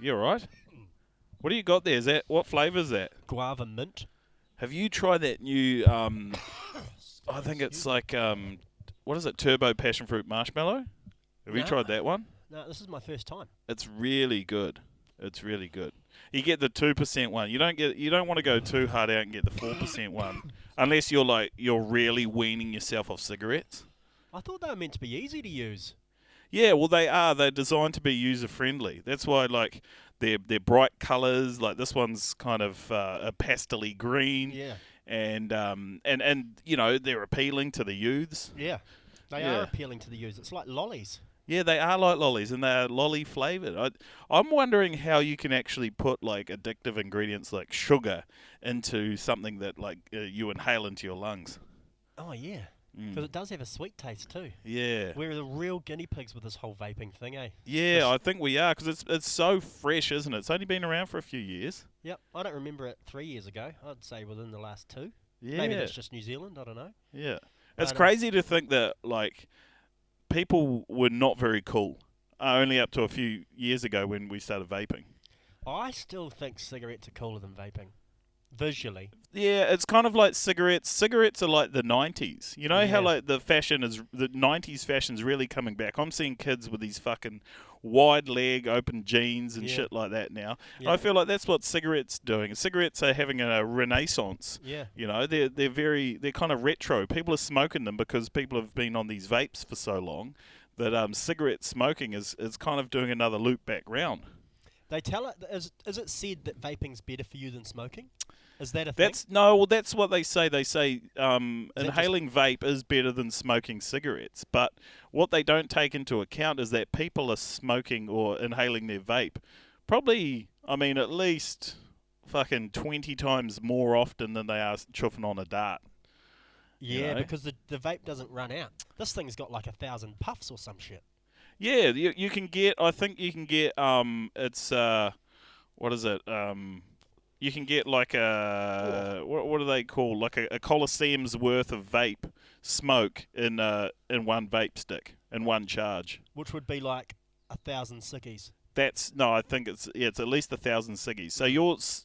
You're right. What do you got there? Is that what flavour is that? Guava mint. Have you tried that new? I think it's like what is it? Turbo passion fruit marshmallow. Have you No. tried that one? No, this is my first time. It's really good. It's really good. You get the 2% one. You don't want to go too hard out and get the 4% one, unless you're really weaning yourself off cigarettes. I thought they were meant to be easy to use. Yeah, well they are. They're designed to be user friendly. That's why they're bright colours. Like this one's kind of a pastel-y green. Yeah. And they're appealing to the youths. Yeah. They are appealing to the users. It's like lollies. Yeah, they are like lollies, and they're lolly flavoured. I'm wondering how you can actually put like addictive ingredients like sugar into something that you inhale into your lungs. Oh, yeah. Because it does have a sweet taste too. Yeah. We're the real guinea pigs with this whole vaping thing, eh? Yeah, I think we are, because it's so fresh, isn't it? It's only been around for a few years. Yep. I don't remember it 3 years ago. I'd say within the last 2. Yeah. Maybe that's just New Zealand. I don't know. Yeah. It's crazy to think that, people were not very cool only up to a few years ago when we started vaping. I still think cigarettes are cooler than vaping. Visually. Yeah, it's kind of like cigarettes. Cigarettes are like the 90s. You know how the 90s fashion's really coming back. I'm seeing kids with these fucking wide leg open jeans and shit like that now. Yeah. I feel like that's what cigarettes doing. Cigarettes are having a renaissance. Yeah. You know, they're kind of retro. People are smoking them because people have been on these vapes for so long that cigarette smoking is kind of doing another loop back round. They tell it. Is it said that vaping's better for you than smoking? Is that a thing? That's what they say. They say inhaling vape is better than smoking cigarettes. But what they don't take into account is that people are smoking or inhaling their vape probably, at least fucking 20 times more often than they are chuffing on a dart. Yeah, because the vape doesn't run out. This thing's got like 1,000 puffs or some shit. Yeah, you can get, I think you can get, it's, what is it? You can get like what do they call? Like a Coliseum's worth of vape smoke in one vape stick, in one charge. Which would be like 1,000 sickies. I think it's at least 1,000 ciggies. So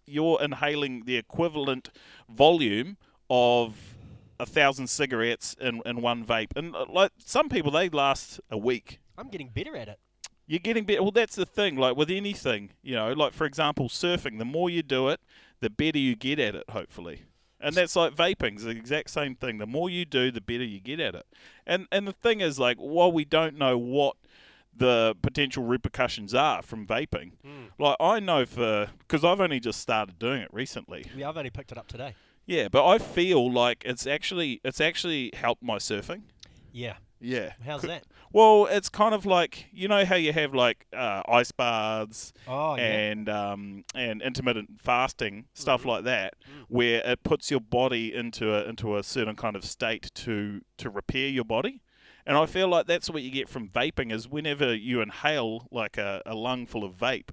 you're inhaling the equivalent volume of 1,000 cigarettes in one vape. And like some people, they last a week. I'm getting better at it. You're getting better. Well, that's the thing. Like with anything, like for example, surfing. The more you do it, the better you get at it. Hopefully, and that's like vaping. It's the exact same thing. The more you do, the better you get at it. And the thing is, like, while we don't know what the potential repercussions are from vaping, like I know because I've only just started doing it recently. Yeah, I've only picked it up today. Yeah, but I feel like it's actually helped my surfing. Yeah. Yeah. How's that? Well, it's kind of like, you know how you have like ice baths and intermittent fasting, stuff like that, where it puts your body into a certain kind of state to repair your body. And I feel like that's what you get from vaping is whenever you inhale like a lung full of vape,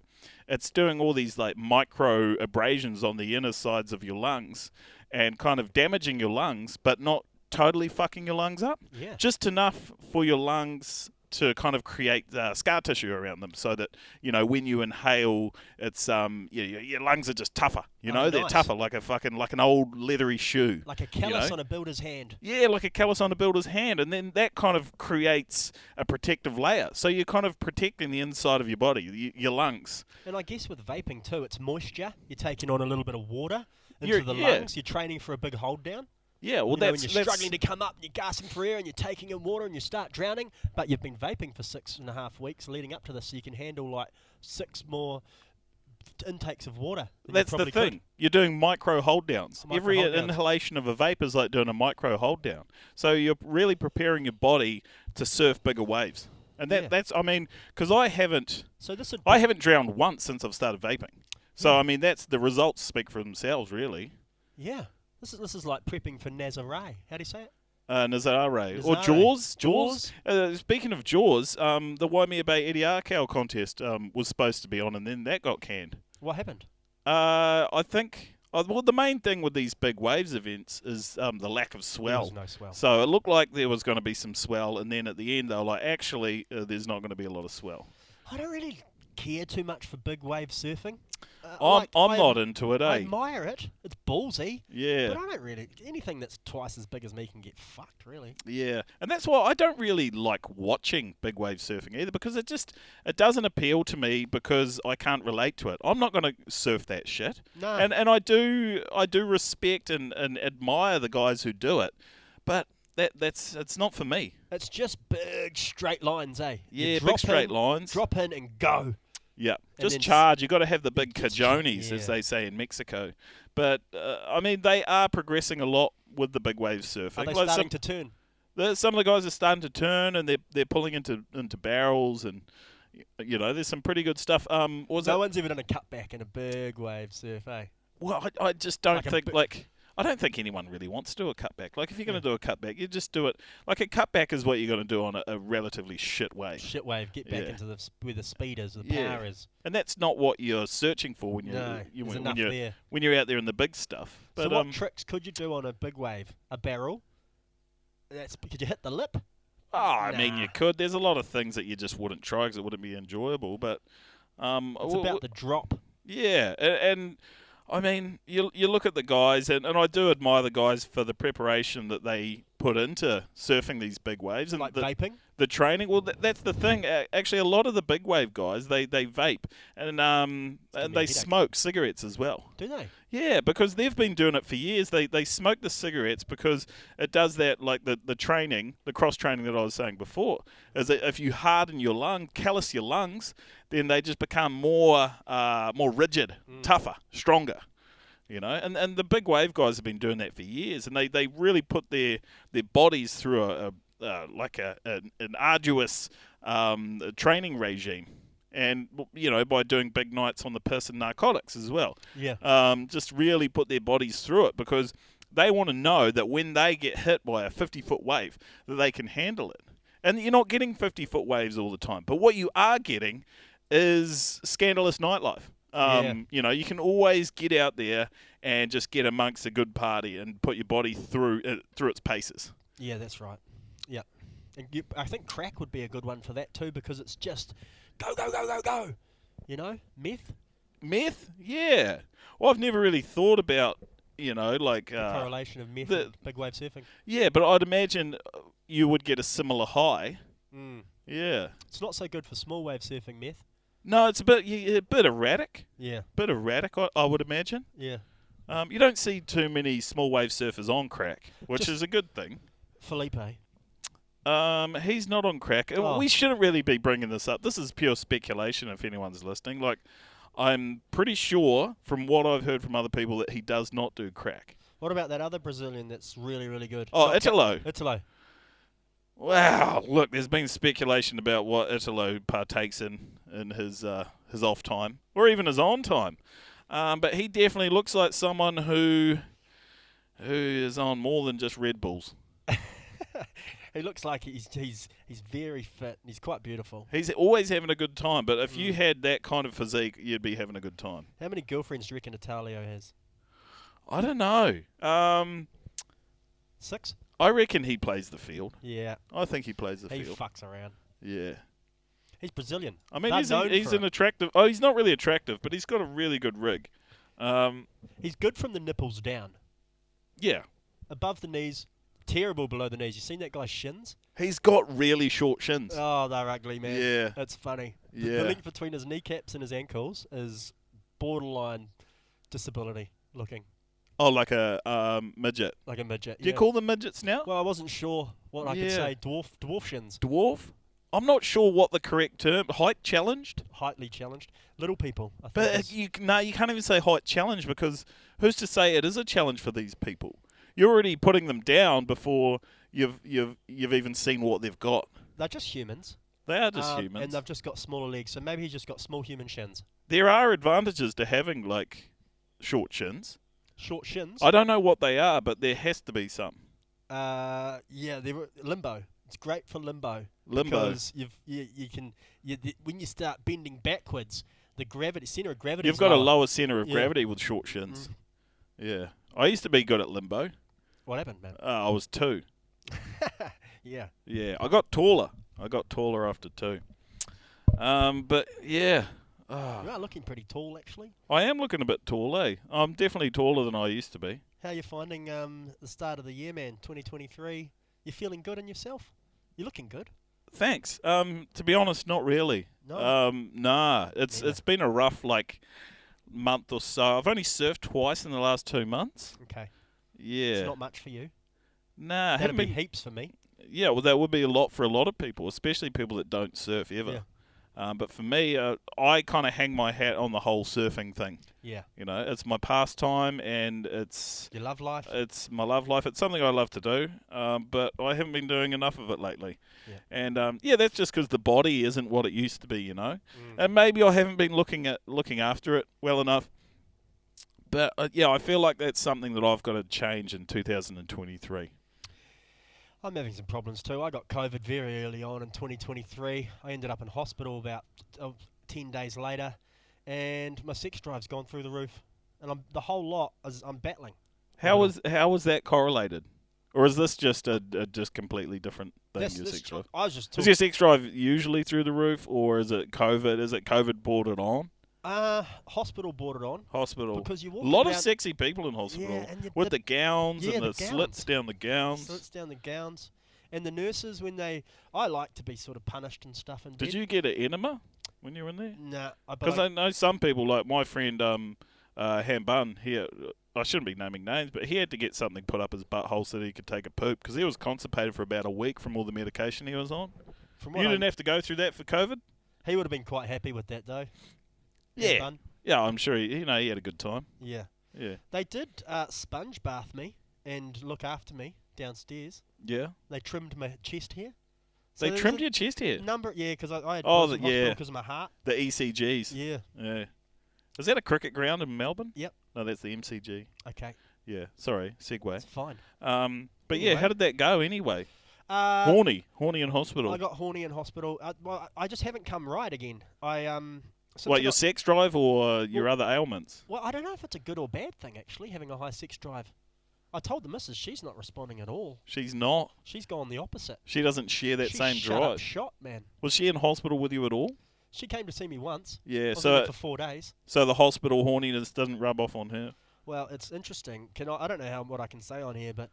it's doing all these like micro abrasions on the inner sides of your lungs and kind of damaging your lungs, but not totally fucking your lungs up. Yeah. Just enough for your lungs to kind of create scar tissue around them so that, when you inhale, it's your lungs are just tougher. They're nice. tougher like an old leathery shoe. Like a callus on a builder's hand. Yeah, like a callus on a builder's hand. And then that kind of creates a protective layer. So you're kind of protecting the inside of your body, your lungs. And I guess with vaping too, it's moisture. You're taking on a little bit of water into the lungs. You're training for a big hold down. Yeah, well, when you're struggling to come up and you're gasping for air and you're taking in water and you start drowning, but you've been vaping for 6.5 weeks leading up to this, so you can handle like 6 more intakes of water. That's the thing. You're doing micro hold downs. Every inhalation of a vape is like doing a micro hold down. So you're really preparing your body to surf bigger waves. And that's because I haven't drowned once since I've started vaping. So that's the results speak for themselves, really. Yeah. This is like prepping for Nazare. How do you say it? Nazare. Or Jaws. Jaws. Speaking of Jaws, the Waimea Bay Eddie Arkell contest was supposed to be on, and then that got canned. What happened? I think... well, the main thing with these big waves events is the lack of swell. There was no swell. So it looked like there was going to be some swell, and then at the end they were like, actually, there's not going to be a lot of swell. I don't really care too much for big wave surfing. I'm not into it, I eh? admire it. It's ballsy. Yeah. But I don't really... Anything that's twice as big as me can get fucked, really. Yeah, and that's why I don't really like watching big wave surfing either, because it doesn't appeal to me because I can't relate to it. I'm not going to surf that shit. No. And I do respect and admire the guys who do it, but it's not for me. It's just big straight lines, eh? Yeah, big straight lines. Drop in and go. Yeah, And just then charge. You got to have the big just- cajones, yeah. as they say in Mexico. But I mean, they are progressing a lot with the big wave surfing. Are they Like starting to turn? some of the guys are starting to turn, and they're pulling into barrels, and there's some pretty good stuff. No one's ever done a cutback in a big wave surf, eh? Well, I just don't Like a think big- I don't think anyone really wants to do a cutback. Like, if you're going to do a cutback, you just do it. Like, a cutback is what you're going to do on a relatively shit wave. Shit wave, get back Yeah. into where the speed is, the Yeah. power is. And that's not what you're searching for when No, there's enough you're there. when you're out there in the big stuff. But So what tricks could you do on a big wave? A barrel? Could you hit the lip? I mean, Nah. you could. There's a lot of things that you just wouldn't try because it wouldn't be enjoyable. But It's about the drop. yeah, and I mean, you look at the guys, and I do admire the guys for the preparation that they put into surfing these big waves and Like the vaping? training. Well, that's the thing. Actually, a lot of the big wave guys they vape and me a they headache. smoke cigarettes as well. Do they? Yeah, because they've been doing it for years. They smoke the cigarettes because it does that, like the training, the cross training that I was saying before, is that if you harden your callous your lungs, then they just become more rigid, tougher, stronger. And the big wave guys have been doing that for years, and they really put their bodies through an arduous training regime. And, by doing big nights on the piss and narcotics as well. Yeah. Just really put their bodies through it because they want to know that when they get hit by a 50-foot wave, that they can handle it. And you're not getting 50-foot waves all the time. But what you are getting is scandalous nightlife. You can always get out there and just get amongst a good party and put your body through its paces. Yeah, that's right. Yeah. And I think crack would be a good one for that too because it's just go, go, go, go, go. Meth? Meth? Yeah. Well, I've never really thought about, Correlation of meth and big wave surfing. Yeah, but I'd imagine you would get a similar high. Mm. Yeah. It's not so good for small wave surfing, meth. No, it's a bit erratic. Yeah. Bit erratic, I would imagine. Yeah. You don't see too many small wave surfers on crack, which is a good thing. Felipe. He's not on crack. Oh. We shouldn't really be bringing this up. This is pure speculation if anyone's listening. Like, I'm pretty sure from what I've heard from other people that he does not do crack. What about that other Brazilian that's really, really good? Oh, Italo. Italo. Wow, look, there's been speculation about what Italo partakes in his off time or even his on time. But he definitely looks like someone who is on more than just Red Bulls. He looks like he's very fit and he's quite beautiful. He's always having a good time, but if you had that kind of physique, you'd be having a good time. How many girlfriends do you reckon Italio has? I don't know. 6? I reckon he plays the field. Yeah. I think he plays the He field. fucks around. Yeah. He's Brazilian. I mean, They're he's known for an it. attractive... Oh, he's not really attractive, but he's got a really good rig. He's good from the nipples down. Yeah. Above the knees, terrible below the knees. You seen that guy's shins? He's got really short shins. Oh, they're ugly, man. Yeah. That's funny. Yeah. The link between his kneecaps and his ankles is borderline disability looking. Oh, like a midget. Like a midget. Do you call them midgets now? Well, I wasn't sure what I could Yeah. say. Dwarf shins. Dwarf? I'm not sure what the correct term... Height challenged? Heightly challenged. Little people, I think. But is- you can't even say height challenge because who's to say it is a challenge for these people? You're already putting them down before you've even seen what they've got. they're just humans. They are just And humans. they've just got smaller legs, so maybe he's just got small human shins. There are advantages to having like short shins. Short shins. I don't know what they are, but there has to be some. Yeah, they were limbo. It's great for limbo. Limbo. Because when you start bending backwards, the center of gravity. You've got a lower centre of Yeah. gravity with short shins. Yeah. I used to be good at limbo. What happened, man? I was 2. Yeah. Yeah. I got taller. After 2. But yeah. Oh, You are looking pretty tall, actually. I am looking a bit tall, eh? I'm definitely taller than I used to be. How are you finding the start of the year, man? 2023. You feeling good in yourself? You're looking good. Thanks. To be honest, not really. No. Nah. Neither. It's been a rough month or so. I've only surfed twice in the last 2 months. Okay. Yeah. It's not much for you. Nah. That'd be heaps for me. Yeah, well, that would be a lot for a lot of people, especially people that don't surf ever. Yeah. But for me, I kind of hang my hat on the whole surfing thing. Yeah. You know, it's my pastime and it's Your love life. It's my love life. It's something I love to do, but I haven't been doing enough of it lately. Yeah. And that's just because the body isn't what it used to be, you know. Mm. And maybe I haven't been looking after it well enough. But I feel like that's something that I've got to change in 2023. I'm having some problems too. I got COVID very early on in 2023. I ended up in hospital about 10 days later, and my sex drive's gone through the roof. And the whole lot I'm battling. How was that correlated? Or is this just a just completely different thing, your sex drive? I was just Is your sex drive usually through the roof, or is it COVID? Is it COVID brought it on? Hospital brought it on. Hospital. Because you walk a lot around, of sexy people in hospital. Yeah, and with the gowns and the gowns. slits down the gowns. Slits down the gowns. And the nurses, I like to be sort of punished and stuff in bed. Did you get an enema when you were in there? Nah. Because I know some people, like my friend Ham Bun, I shouldn't be naming names, but he had to get something put up his butthole so that he could take a poop because he was constipated for about a week from all the medication he was on. You didn't have to go through that for COVID? He would have been quite happy with that, though. Yeah. Bun. Yeah, I'm sure he had a good time. Yeah. Yeah. They did sponge bath me and look after me downstairs. Yeah. They trimmed my chest hair. So They trimmed your chest hair? Because I had because of my heart. The ECGs. Yeah. Yeah. Is that a cricket ground in Melbourne? Yep. No, that's the MCG. Okay. Yeah. Sorry, segue. It's fine. But yeah, how did that go anyway? Horny in hospital. I got horny in hospital. I just haven't come right again. What, your sex drive or your other ailments? Well, I don't know if it's a good or bad thing, actually, having a high sex drive. I told the missus she's not responding at all. She's not? She's gone the opposite. She doesn't share that same drive? Up shot, man. Was she in hospital with you at all? She came to see me once. Yeah, I was there for 4 days. So the hospital horniness doesn't rub off on her? Well, it's interesting. I don't know what I can say on here, but...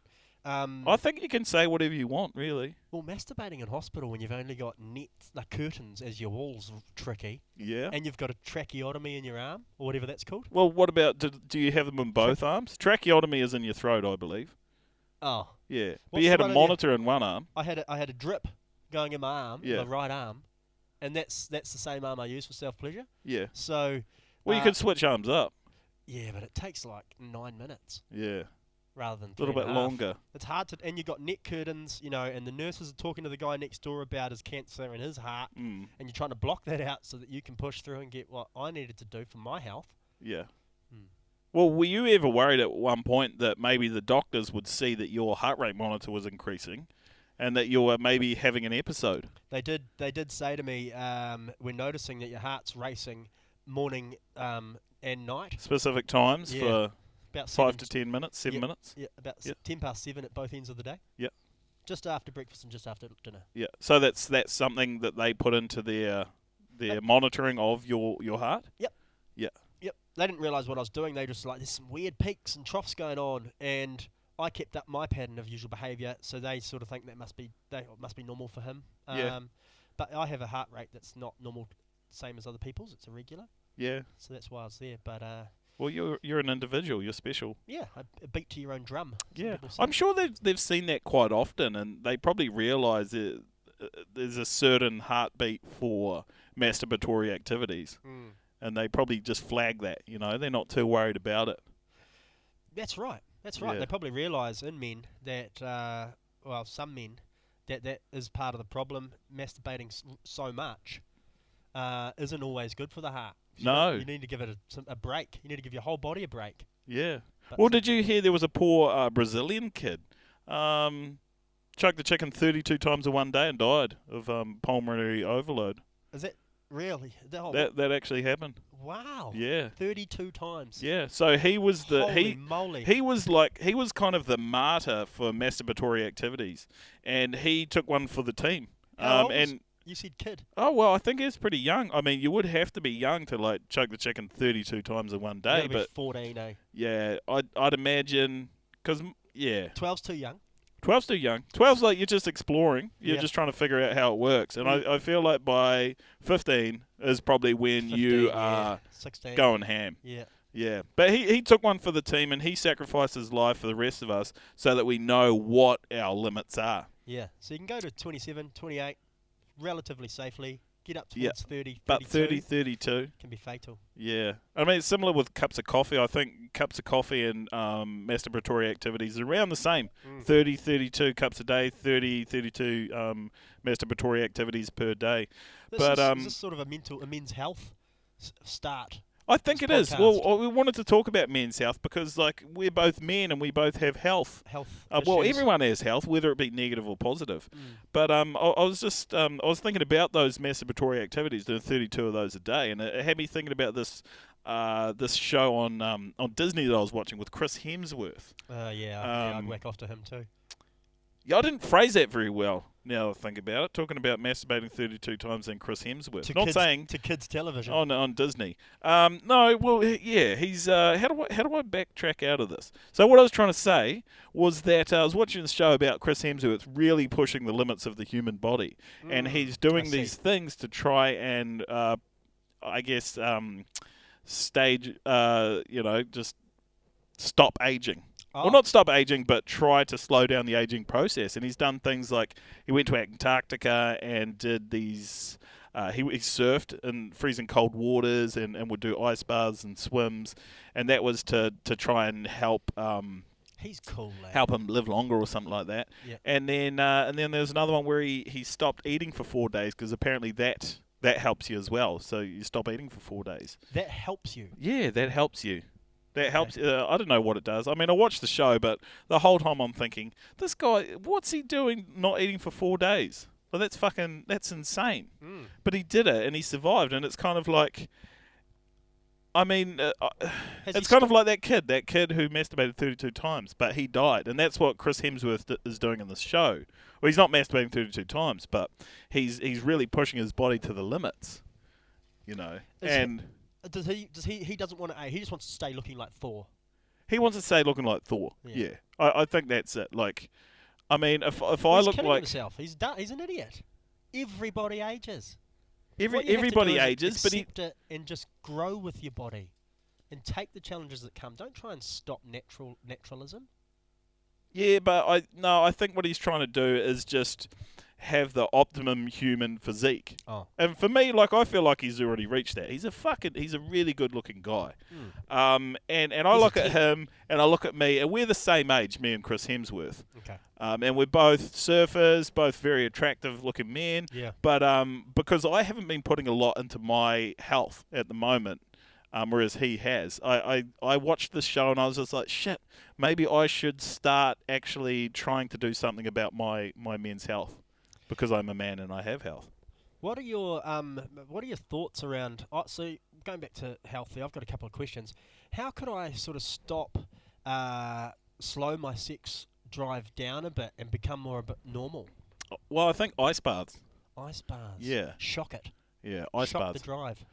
I think you can say whatever you want, really. Well, masturbating in hospital when you've only got nets, curtains as your walls, tricky. Yeah. And you've got a tracheotomy in your arm, or whatever that's called. Well, what about, do you have them in both arms? Tracheotomy is in your throat, I believe. Oh. Yeah. But you had a monitor in one arm. I had a drip going in my arm, my right arm, and that's the same arm I use for self-pleasure. Yeah. So... Well, you could switch arms up. Yeah, but it takes like 9 minutes. Yeah. Rather than 3.5. A little bit longer. It's hard to... And you've got net curtains, and the nurses are talking to the guy next door about his cancer in his heart, and you're trying to block that out so that you can push through and get what I needed to do for my health. Yeah. Well, were you ever worried at one point that maybe the doctors would see that your heart rate monitor was increasing and that you were maybe having an episode? They did say to me, we're noticing that your heart's racing morning and night. Specific times for about 5 to 10 minutes, 7 minutes? Yeah, about 10 past 7 at both ends of the day. Yeah. Just after breakfast and just after dinner. Yeah. So that's something that they put into their monitoring of your heart? Yep. Yeah. Yep. They didn't realise what I was doing. They just there's some weird peaks and troughs going on, and I kept up my pattern of usual behaviour, so they sort of think that must be normal for him. Yeah. But I have a heart rate that's not normal, same as other people's. It's irregular. Yeah. So that's why I was there. But well, you're an individual. You're special. Yeah, a beat to your own drum. Yeah, I'm sure they've seen that quite often, and they probably realise that there's a certain heartbeat for masturbatory activities, and they probably just flag that. They're not too worried about it. That's right. Yeah. They probably realise in men that, some men, that is part of the problem. Masturbating so much isn't always good for the heart. No. You need to give it a break. You need to give your whole body a break. Yeah. Well, did you hear there was a poor Brazilian kid chugged the chicken 32 times in one day and died of pulmonary overload? Is that really? That actually happened. Wow. Yeah. 32 times. Yeah. So he was Holy moly. he was kind of the martyr for masturbatory activities, and he took one for the team. You said kid. Oh, well, I think he's pretty young. I mean, you would have to be young to, like, choke the chicken 32 times in one day. You gotta be 14, eh? Yeah, I'd imagine, because, yeah. 12's too young. 12's too young. 12's like you're just exploring. You're just trying to figure out how it works. And I feel like by 15 is probably when 15, you are 16. going ham. Yeah. Yeah. But he took one for the team, and he sacrificed his life for the rest of us so that we know what our limits are. Yeah. So you can go to 27, 28 relatively safely. Get up towards 30, 32. But 30, 32 can be fatal. Yeah. I mean, it's similar with cups of coffee. I think cups of coffee and masturbatory activities are around the same. 30, 32 cups a day, 30, 32 masturbatory activities per day. Is this sort of a men's health start? I think it is. Well, we wanted to talk about men's health because, like, we're both men and we both have health. Well, everyone has health, whether it be negative or positive. But I was just I was thinking about those masturbatory activities, doing 32 of those a day, and it had me thinking about this show on Disney that I was watching with Chris Hemsworth. I'd whack off to him too. Yeah, I didn't phrase that very well. Now that I think about it, talking about masturbating 32 times in Chris Hemsworth. To kids television on Disney. No, well, yeah, he's. How do I backtrack out of this? So what I was trying to say was that I was watching the show about Chris Hemsworth really pushing the limits of the human body, and he's doing these things to try and, I guess, stage, just stop aging. Well, not stop aging, but try to slow down the aging process. And he's done things like he went to Antarctica and did these. He surfed in freezing cold waters and would do ice baths and swims, and that was to try and help. He's cool, lad. Help him live longer or something like that. Yeah. And then there's another one where he stopped eating for 4 days because apparently that helps you as well. So you stop eating for 4 days. That helps you. Yeah, that helps you. That helps. I don't know what it does. I mean, I watched the show, but the whole time I'm thinking, this guy, what's he doing not eating for 4 days? Well, that's insane. But he did it, and he survived, and it's kind of like, I mean, it's kind of like that kid who masturbated 32 times, but he died, and that's what Chris Hemsworth is doing in this show. Well, he's not masturbating 32 times, but he's really pushing his body to the limits, He doesn't want to age. He just wants to stay looking like Thor. He wants to stay looking like Thor. Yeah. I think that's it. Like, I mean, if I look like himself, he's an idiot. Everybody ages. Everybody ages, but accept it and just grow with your body, and take the challenges that come. Don't try and stop naturalism. Yeah, but I think what he's trying to do is just have the optimum human physique. And for me, like, I feel like he's already reached that. He's a really good looking guy. And I look at him and I look at me, and we're the same age, me and Chris Hemsworth. Okay. And we're both surfers, both very attractive looking men. Yeah. But because I haven't been putting a lot into my health at the moment, whereas he has. I watched this show and I was just like, shit, maybe I should start actually trying to do something about my men's health. Because I'm a man and I have health. What are your thoughts around? So going back to healthy, I've got a couple of questions. How could I sort of slow my sex drive down a bit and become a bit normal? Well, I think ice baths. Ice baths. Yeah. Shock it. Yeah, ice baths. Shock the drive.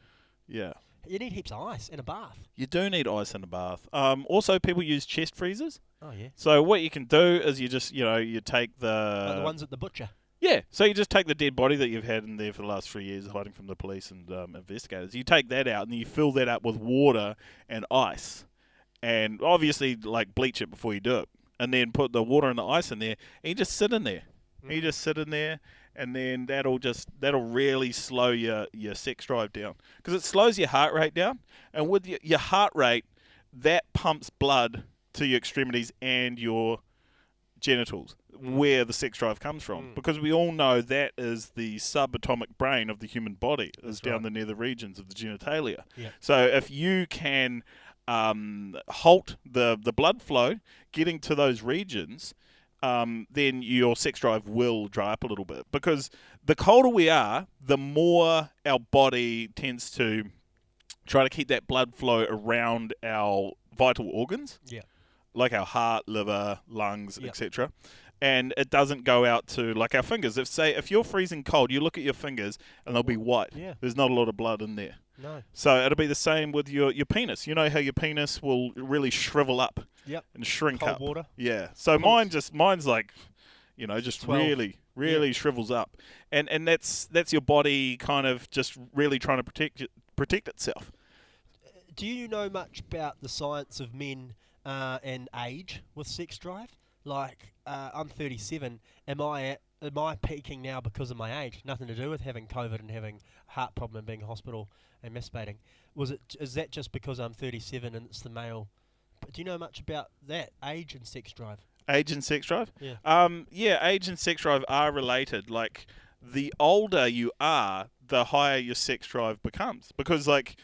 Yeah. You need heaps of ice in a bath. You do need ice in a bath. Also, people use chest freezers. Oh yeah. So what you can do is you just you take the ones at the butcher. Yeah, so you just take the dead body that you've had in there for the last 3 years hiding from the police and investigators. You take that out and you fill that up with water and ice. And obviously, like, bleach it before you do it. And then put the water and the ice in there and you just sit in there. You just sit in there, and then that'll really slow your sex drive down. Because it slows your heart rate down. And with your heart rate, that pumps blood to your extremities and your genitals, where the sex drive comes from, because we all know that is the subatomic brain of the human body, is down the nether regions of the genitalia. Yeah. So if you can halt the blood flow getting to those regions, then your sex drive will dry up a little bit, because the colder we are, the more our body tends to try to keep that blood flow around our vital organs. Yeah. Like our heart, liver, lungs, etc. and it doesn't go out to like our fingers. If you're freezing cold, you look at your fingers and they'll be white. Yeah. There's not a lot of blood in there. No. So it'll be the same with your penis. You know how your penis will really shrivel up Yep. and shrink Cold up. water. Yeah. So mine's like, just 12. really shrivels up, and that's your body kind of just really trying to protect itself. Do you know much about the science of men and age with sex drive? Like, I'm 37. Am I peaking now because of my age? Nothing to do with having COVID and having a heart problem and being in hospital and masturbating. Is that just because I'm 37 and it's the male? But do you know much about that, age and sex drive? Age and sex drive? Yeah. Age and sex drive are related. Like, the older you are, the higher your sex drive becomes. Because, like,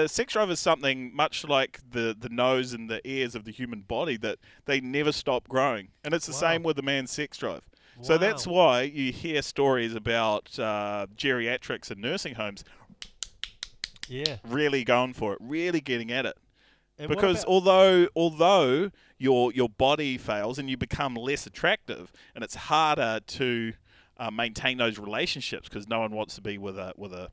sex drive is something much like the nose and the ears of the human body that they never stop growing. And it's the same with the man's sex drive. So that's why you hear stories about geriatrics and nursing homes really going for it, really getting at it. And because although your body fails and you become less attractive, and it's harder to maintain those relationships because no one wants to be with a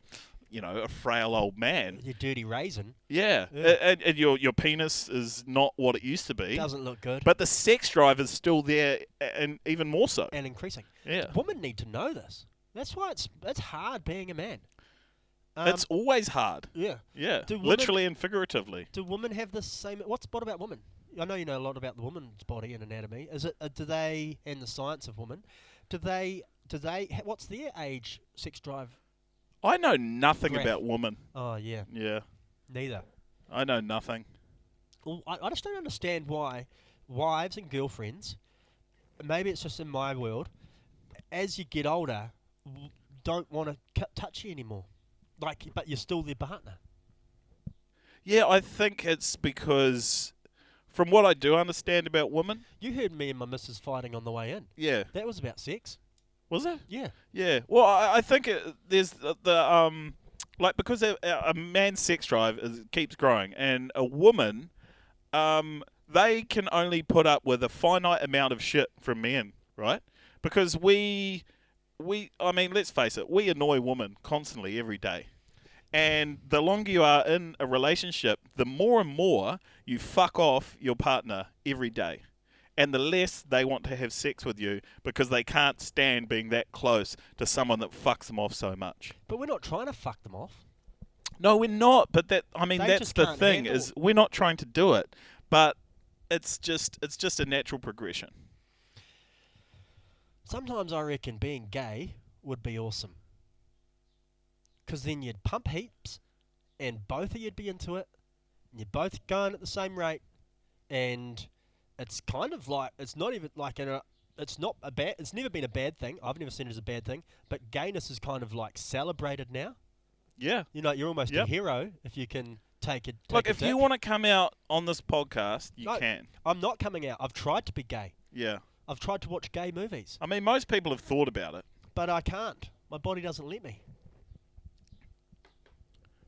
frail old man. Your dirty raisin. Yeah. And your penis is not what it used to be. Doesn't look good. But the sex drive is still there, and even more so. And increasing. Yeah. Women need to know this. That's why it's hard being a man. It's always hard. Yeah. Yeah. Literally and figuratively. Do women have the same? What about women? I know you know a lot about the woman's body and anatomy. Is it? Do they, and the science of women? Do they? What's their age sex drive? I know nothing about women. Oh yeah. Yeah. Neither. I know nothing. Well, I just don't understand why wives and girlfriends. Maybe it's just in my world. As you get older, don't want to touch you anymore. Like, but you're still their partner. Yeah, I think it's because, from what I do understand about women... You heard me and my missus fighting on the way in. Yeah. That was about sex. Was it? Yeah. Yeah. Well, I think there's because a man's sex drive keeps growing, and a woman, they can only put up with a finite amount of shit from men, right? Because I mean, let's face it, we annoy women constantly every day. And the longer you are in a relationship, the more and more you fuck off your partner every day. And the less they want to have sex with you because they can't stand being that close to someone that fucks them off so much. But we're not trying to fuck them off. No, we're not. But that's the thing, is we're not trying to do it. But it's just a natural progression. Sometimes I reckon being gay would be awesome. Because then you'd pump heaps, and both of you'd be into it, and you're both going at the same rate, and it's kind of like, it's not even like, it's never been a bad thing. I've never seen it as a bad thing, but gayness is kind of like celebrated now. Yeah. You're almost a hero if you can take it. Look, if you want to come out on this podcast, you can. I'm not coming out. I've tried to be gay. Yeah. I've tried to watch gay movies. I mean, most people have thought about it. But I can't. My body doesn't let me.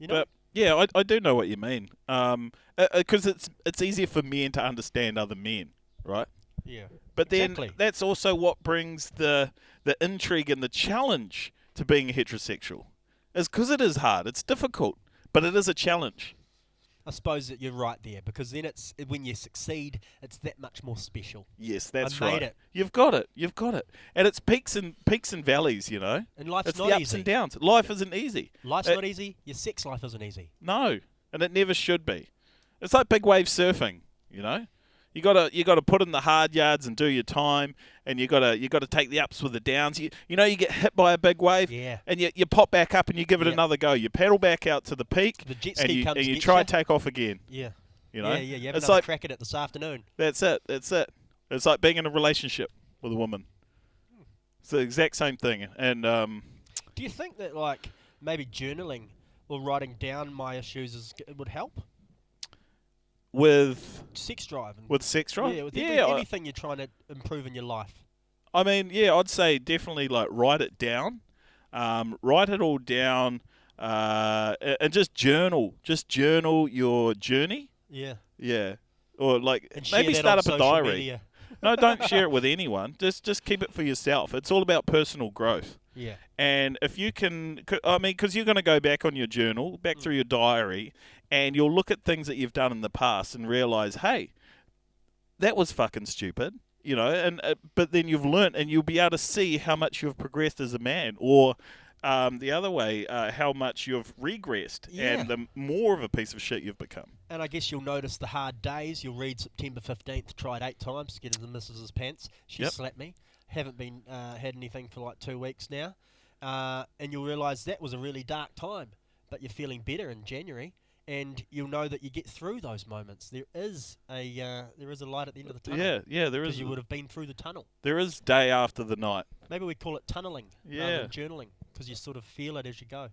You know? But yeah, I do know what you mean. Because it's easier for men to understand other men, right? Yeah. But then that's also what brings the intrigue and the challenge to being heterosexual. Is because it is hard. It's difficult, but it is a challenge. I suppose that you're right there, because then it's when you succeed, it's that much more special. Yes, that's right. I made it. You've got it. And it's peaks and valleys, you know. And life's it's not the ups easy. And downs. Life isn't easy. Life's not easy. Your sex life isn't easy. No, and it never should be. It's like big wave surfing, you know. You gotta put in the hard yards and do your time, and you gotta take the ups with the downs. You get hit by a big wave, and you pop back up and you give it another go. You paddle back out to the peak, the jet ski and you try to take off again. Yeah, you know. Yeah. You have another crack at it this afternoon. That's it. It's like being in a relationship with a woman. It's the exact same thing. And do you think that like maybe journaling or writing down my issues would help? With sex drive. With sex drive? Yeah, with anything you're trying to improve in your life. I mean, yeah, I'd say definitely like write it down. Write it all down and just journal. Just journal your journey. Yeah. Yeah. Or like and maybe start up a diary. Media. No, don't share it with anyone. Just keep it for yourself. It's all about personal growth. Yeah. And if you can, I mean, because you're going to go back on your journal, back through your diary, and you'll look at things that you've done in the past and realize, hey, that was fucking stupid, you know. And but then you've learnt, and you'll be able to see how much you've progressed as a man, or the other way, how much you've regressed, and the more of a piece of shit you've become. And I guess you'll notice the hard days. You'll read September 15th, tried 8 times to get in the missus's pants. She slapped me. Haven't been had anything for like 2 weeks now. And you'll realise that was a really dark time. But you're feeling better in January. And you'll know that you get through those moments. There is a light at the end of the tunnel. Yeah, there is. Because you would have been through the tunnel. There is day after the night. Maybe we call it tunnelling rather than journaling. Because you sort of feel it as you go.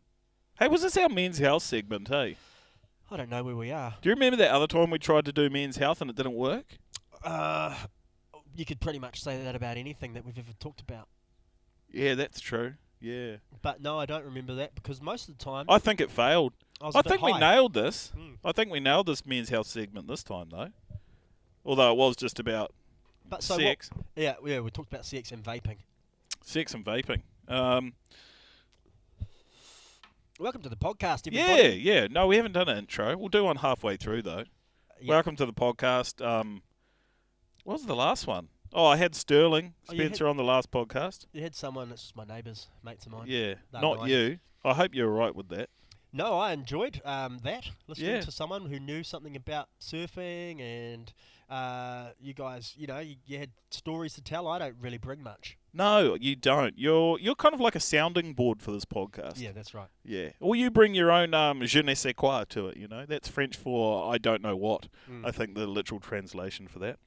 Hey, was this our men's health segment, hey? I don't know where we are. Do you remember that other time we tried to do men's health and it didn't work? You could pretty much say that about anything that we've ever talked about. Yeah, that's true. Yeah. But no, I don't remember that because most of the time... I think it failed. I think we nailed this. Mm. I think we nailed this men's health segment this time, though. Although it was just about sex. We talked about sex and vaping. Sex and vaping. Welcome to the podcast, everybody. Yeah. No, we haven't done an intro. We'll do one halfway through, though. Welcome to the podcast. What was the last one? Oh, I had Sterling Spencer on the last podcast. You had someone that's just my neighbours, mates of mine. Yeah, not you. I hope you're all right with that. No, I enjoyed that, listening to someone who knew something about surfing and you guys, you had stories to tell. I don't really bring much. No, you don't. You're kind of like a sounding board for this podcast. Yeah, that's right. Yeah. Or you bring your own je ne sais quoi to it, That's French for I don't know what. I think the literal translation for that.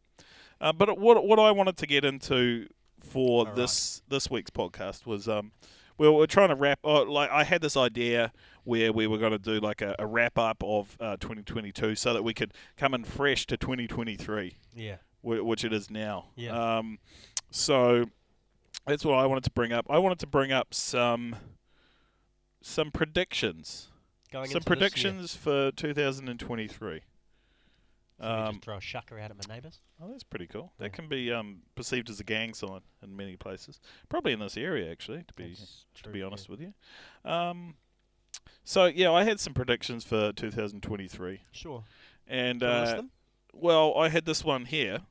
But what I wanted to get into for this week's podcast was we're trying to wrap. I had this idea where we were going to do like a wrap up of 2022, so that we could come in fresh to 2023. Yeah. Which it is now. Yeah. So that's what I wanted to bring up. I wanted to bring up some predictions. Some predictions for 2023. So just throw a shucker out at my neighbours. Oh, that's pretty cool. That can be perceived as a gang sign in many places. Probably in this area, actually, to be honest with you. So I had some predictions for 2023. Sure. And them? well, I had this one here,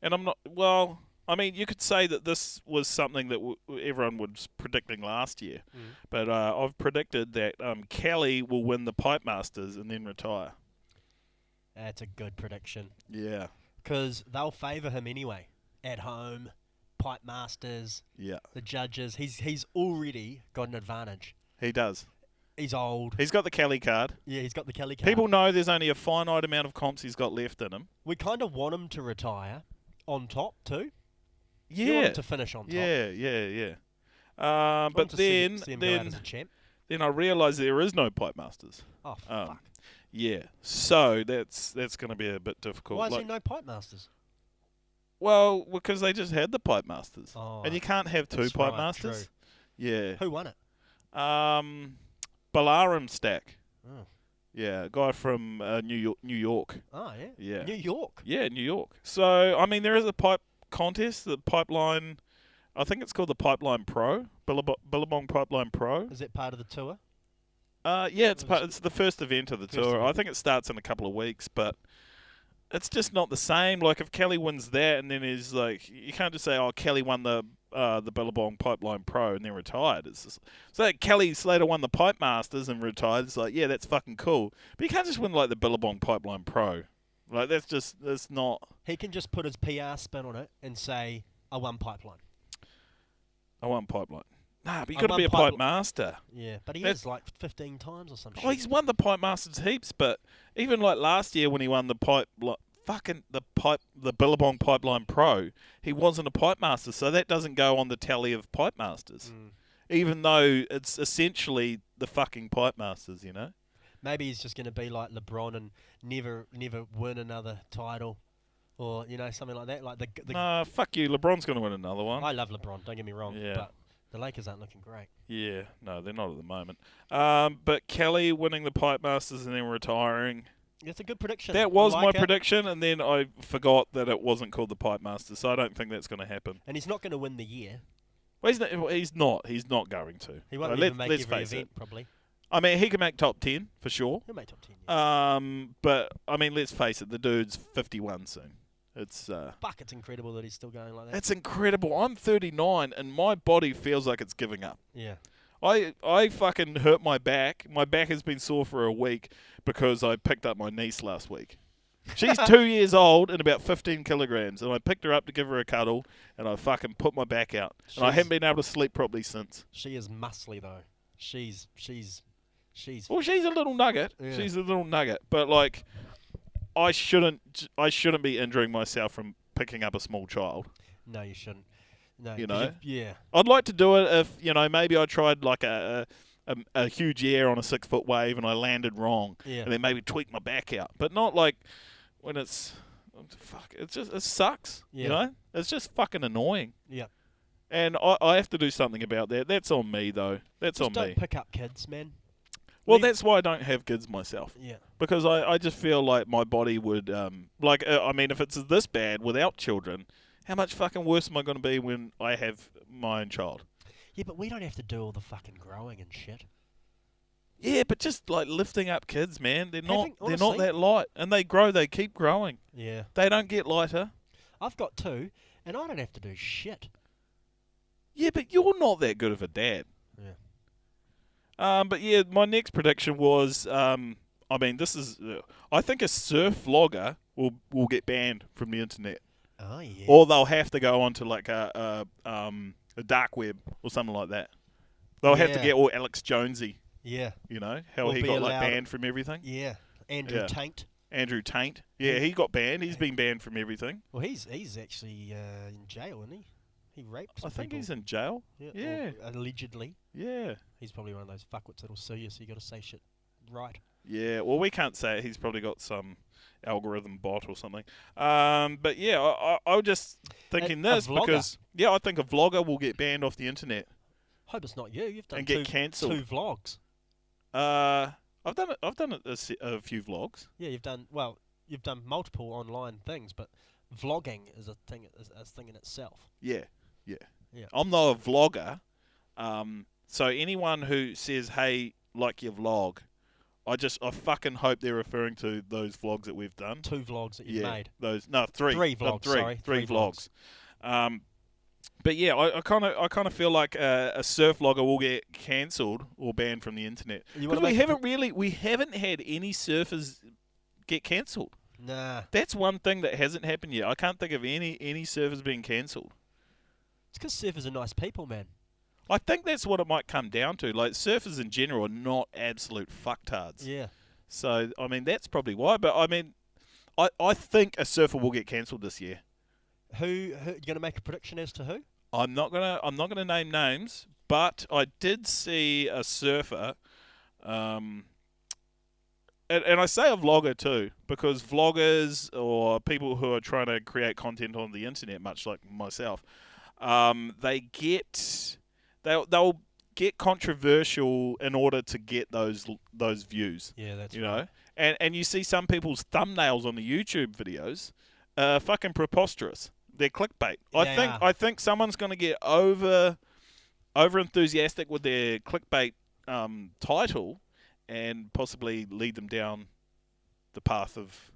and I'm not. Well, I mean, you could say that this was something that everyone was predicting last year, but I've predicted that Kelly will win the Pipe Masters and then retire. That's a good prediction. Yeah. Because they'll favour him anyway. At home, Pipe Masters, the judges. He's already got an advantage. He does. He's old. He's got the Kelly card. Yeah, he's got the Kelly card. People know there's only a finite amount of comps he's got left in him. We kind of want him to retire on top too. Yeah. You want him to finish on top. Yeah. But then I realised there is no Pipe Masters. Oh, fuck. Yeah, so that's going to be a bit difficult. Why is there no Pipe Masters? Well, because they just had the Pipe Masters. Oh, and you can't have two Pipe Masters. True. Yeah. Who won it? Balaram Stack. Oh. Yeah, a guy from New York. Oh, yeah? Yeah. New York? Yeah, New York. So, I mean, there is a pipe contest, the Pipeline, I think it's called the Pipeline Pro, Billabong Pipeline Pro. Is that part of the tour? Yeah, it's the first event of the tour. I think it starts in a couple of weeks, but it's just not the same. Like, if Kelly wins that, and then he's like, you can't just say, "Oh, Kelly won the Billabong Pipeline Pro and then retired." It's just, so like Kelly Slater won the Pipe Masters and retired. It's like, yeah, that's fucking cool, but you can't just win like the Billabong Pipeline Pro. Like, that's not. He can just put his PR spin on it and say, "I won Pipeline." I won Pipeline. Nah, but you got to be a Pipe Master. Yeah, but he is like 15 times or something. Oh, he's won the Pipe Masters heaps, but even like last year when he won the the Billabong Pipeline Pro, he wasn't a Pipe Master, so that doesn't go on the tally of Pipe Masters. Even though it's essentially the fucking Pipe Masters, Maybe he's just going to be like LeBron and never win another title, or something like that. Like Nah, fuck you. LeBron's going to win another one. I love LeBron. Don't get me wrong. Yeah. But the Lakers aren't looking great. Yeah, no, they're not at the moment. But Kelly winning the Pipe Masters and then retiring. It's a good prediction. That was I my like it. prediction, and then I forgot that it wasn't called the Pipe Master, so I don't think that's going to happen. And he's not going to win the year. Well, he's not. He's not going to. He won't even make every event, probably. I mean, he can make top 10 for sure. He'll make top 10. Yeah. But I mean, let's face it, the dude's 51 soon. It's Fuck, it's incredible that he's still going like that. It's incredible. I'm 39, and my body feels like it's giving up. Yeah. I fucking hurt my back. My back has been sore for a week because I picked up my niece last week. She's 2 years old and about 15 kilograms, and I picked her up to give her a cuddle, and I fucking put my back out. And I haven't been able to sleep properly since. She is muscly though. She's. Well, she's a little nugget. Yeah. She's a little nugget, but like, I shouldn't be injuring myself from picking up a small child. No, you shouldn't. No, you know. Yeah. I'd like to do it if maybe I tried like a huge air on a 6-foot wave and I landed wrong, and then maybe tweak my back out, but not like when it's fuck. It sucks. Yeah. You know, it's just fucking annoying. Yeah. And I have to do something about that. That's on me though. That's just on don't me. pick up kids, man. Well, that's why I don't have kids myself. Yeah. Because I just feel like my body would I mean, if it's this bad without children, how much fucking worse am I going to be when I have my own child? Yeah, but we don't have to do all the fucking growing and shit. Yeah, but just like lifting up kids, man, they're not honestly, that light, and they grow, they keep growing. Yeah. They don't get lighter. I've got 2, and I don't have to do shit. Yeah, but you're not that good of a dad. Yeah. But yeah, my next prediction was, I mean, this is, I think a surf vlogger will get banned from the internet. Oh yeah. Or they'll have to go onto like a dark web or something like that. They'll have to get all Alex Jonesy. Yeah. You know how Or he be got like allowed- banned from everything. Yeah. Andrew Taint. Andrew Taint. Yeah, he got banned. He's been banned from everything. Well, he's actually in jail, isn't he? He raped some I think people. he's in jail. Yeah. Allegedly. Yeah. He's probably one of those fuckwits that'll sue you, so you got to say shit right. Yeah. Well, we can't say it. He's probably got some algorithm bot or something. But yeah, I was just thinking this because I think a vlogger will get banned off the internet. Hope it's not you. You've done and get cancelled. 2 vlogs. I've done a few vlogs. Yeah, you've done multiple online things, but vlogging is a thing in itself. Yeah. I'm not a vlogger. So anyone who says, "Hey, like your vlog," I fucking hope they're referring to those vlogs that we've done. 2 vlogs that you've made. 3 vlogs. Three vlogs. But yeah, I kind of feel like a surf vlogger will get cancelled or banned from the internet because we haven't had any surfers get cancelled. Nah, that's one thing that hasn't happened yet. I can't think of any surfers being cancelled. It's because surfers are nice people, man. I think that's what it might come down to. Like, surfers in general are not absolute fucktards. Yeah. So I mean, that's probably why. But I mean, I think a surfer will get cancelled this year. Who you gonna make a prediction as to who? I'm not gonna name names, but I did see a surfer, and I say a vlogger too, because vloggers or people who are trying to create content on the internet, much like myself, they'll get controversial in order to get those views. Yeah, that's you right. know, and you see some people's thumbnails on the YouTube videos, fucking preposterous. They're clickbait. I think someone's going to get over enthusiastic with their clickbait title, and possibly lead them down the path of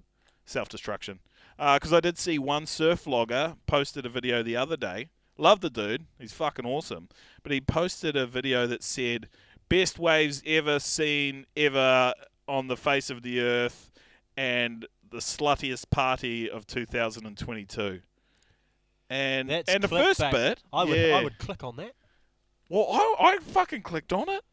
self-destruction. Because I did see one surf vlogger posted a video the other day. Love the dude. He's fucking awesome. But he posted a video that said, "Best waves ever seen ever on the face of the earth, and the sluttiest party of 2022." And the first bit, I would click on that. Well, I fucking clicked on it.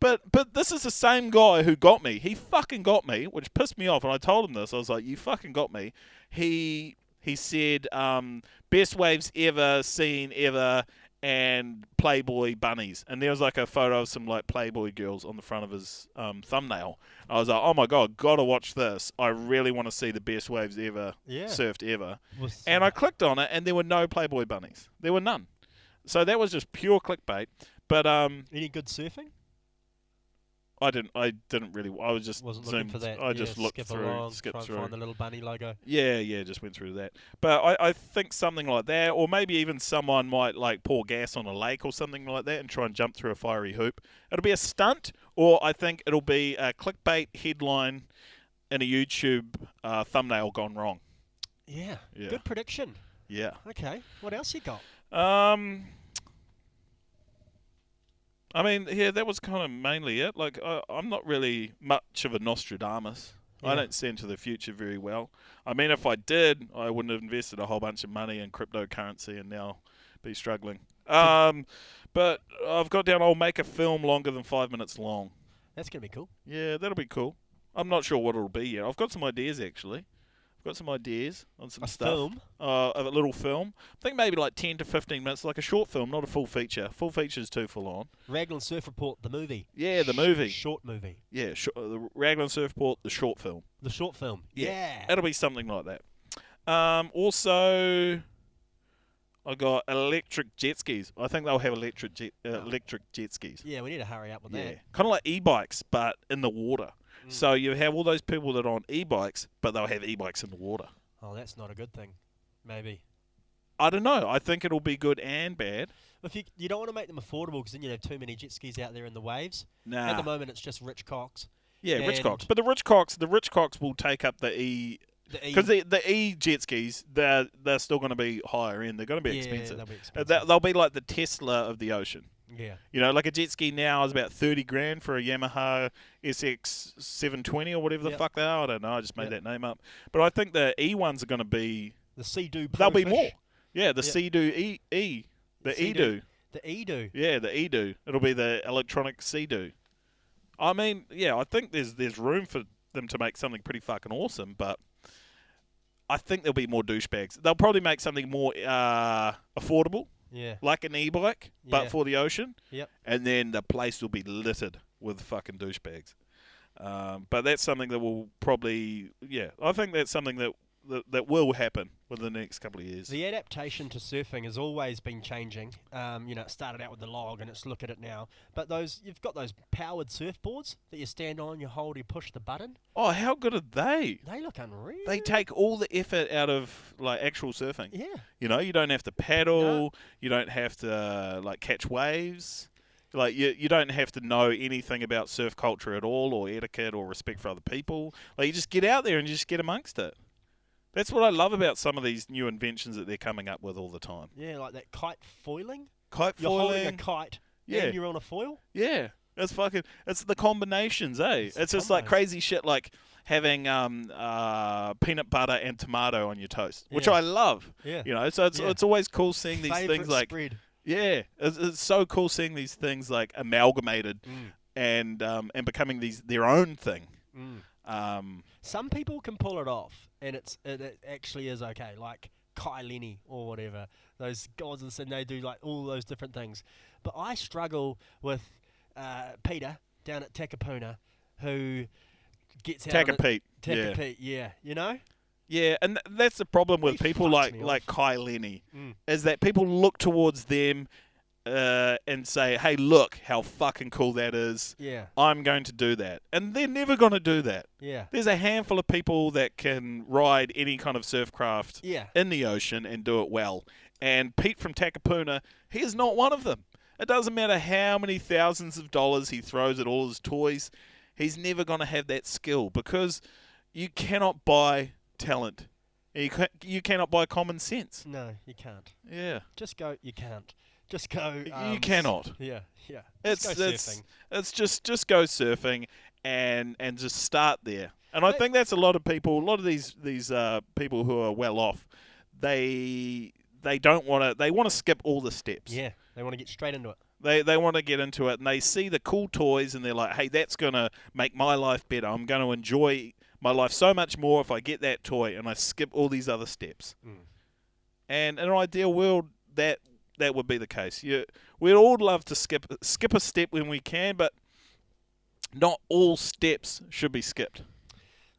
But this is the same guy who got me. He fucking got me, which pissed me off. And I told him this. I was like, "You fucking got me." He said, "Best waves ever seen ever, and Playboy bunnies." And there was like a photo of some like Playboy girls on the front of his thumbnail. I was like, "Oh my god, gotta watch this. I really want to see the best waves ever surfed ever." And I clicked on it, and there were no Playboy bunnies. There were none. So that was just pure clickbait. But any good surfing? I didn't really. I was just Wasn't looking zoomed. for that. I just looked skip through, along, skipped try and through. find the little bunny logo. Yeah, just went through that. But I think something like that, or maybe even someone might like pour gas on a lake or something like that and try and jump through a fiery hoop. It'll be a stunt, or I think it'll be a clickbait headline in a YouTube thumbnail gone wrong. Yeah. Good prediction. Yeah. Okay. What else you got? I mean, yeah, that was kind of mainly it. Like, I'm not really much of a Nostradamus. I don't see into the future very well. I mean, if I did, I wouldn't have invested a whole bunch of money in cryptocurrency and now be struggling. But I've got down, I'll make a film longer than 5 minutes long. That's going to be cool. Yeah, that'll be cool. I'm not sure what it'll be yet. I've got some ideas, actually. I've got some ideas on some stuff. Film? A little film. I think maybe like 10 to 15 minutes, like a short film, not a full feature. Full feature's too full on. Raglan Surf Report, the movie. Yeah, the movie. Short movie. Yeah, the Raglan Surf Report, the short film. The short film. Yeah. It'll be something like that. Also, I got electric jet skis. I think they'll have electric jet skis. Yeah, we need to hurry up with that. Kind of like e-bikes, but in the water. So you have all those people that are on e-bikes, but they'll have e-bikes in the water. Oh, that's not a good thing. Maybe. I don't know. I think it'll be good and bad. If you don't want to make them affordable because then you'd have too many jet skis out there in the waves. Nah. At the moment, it's just rich cocks. Yeah, rich cocks. But the rich cocks will take up the e. Because the e-jet skis, they're still going to be higher end. They're going to be expensive. They'll be expensive. They'll be like the Tesla of the ocean. Yeah. You know, like a jet ski now is about 30 grand for a Yamaha SX 720 or whatever the fuck they are. I don't know. I just made that name up. But I think the E ones are going to be... The Sea-Doo Pro They'll be Fish. more. Yeah, the Sea-Doo E. The E-Doo. The E-Doo. Yeah, the E-Doo. It'll be the electronic Sea-Doo. I mean, yeah, I think there's room for them to make something pretty fucking awesome, but I think there'll be more douchebags. They'll probably make something more affordable. Yeah. Like an e-bike, but for the ocean. Yep. And then the place will be littered with fucking douchebags. But that's something that will probably, I think that's something that will happen within the next couple of years. The adaptation to surfing has always been changing. It started out with the log, and it's look at it now. But you've got those powered surfboards that you stand on, you hold, you push the button. Oh, how good are they? They look unreal. They take all the effort out of like actual surfing. Yeah. You know, you don't have to paddle. You don't have to like catch waves. Like you don't have to know anything about surf culture at all, or etiquette, or respect for other people. Like you just get out there and you just get amongst it. That's what I love about some of these new inventions that they're coming up with all the time. Yeah, like that kite foiling. Kite You're foiling. holding a kite and you're on a foil. Yeah. It's the combinations, eh? It's just like crazy shit like having peanut butter and tomato on your toast, which I love. Yeah. You know, so it's always cool seeing these things like... spread. Yeah. It's so cool seeing these things like amalgamated and becoming their own thing. Some people can pull it off, and it actually is okay. Like Kai Lenny or whatever, those guys, and they do like all those different things. But I struggle with Peter down at Takapuna, who gets out. Takapete. Takapete, yeah. You know. Yeah, and that's the problem with people like Kai Lenny, is that people look towards them and say, hey, look how fucking cool that is. Yeah. I'm going to do that. And they're never going to do that. Yeah. There's a handful of people that can ride any kind of surf craft in the ocean and do it well. And Pete from Takapuna, he is not one of them. It doesn't matter how many thousands of dollars he throws at all his toys. He's never going to have that skill because you cannot buy talent. You cannot buy common sense. No, you can't. Yeah. You can't. Just go. You cannot. Yeah. It's go surfing. It's just go surfing and just start there. And I think that's a lot of people. A lot of these people who are well off, they don't want to. They want to skip all the steps. Yeah. They want to get straight into it. They want to get into it, and they see the cool toys, and they're like, hey, that's gonna make my life better. I'm going to enjoy my life so much more if I get that toy and I skip all these other steps. And in an ideal world, that would be the case. We'd all love to skip a step when we can, but not all steps should be skipped.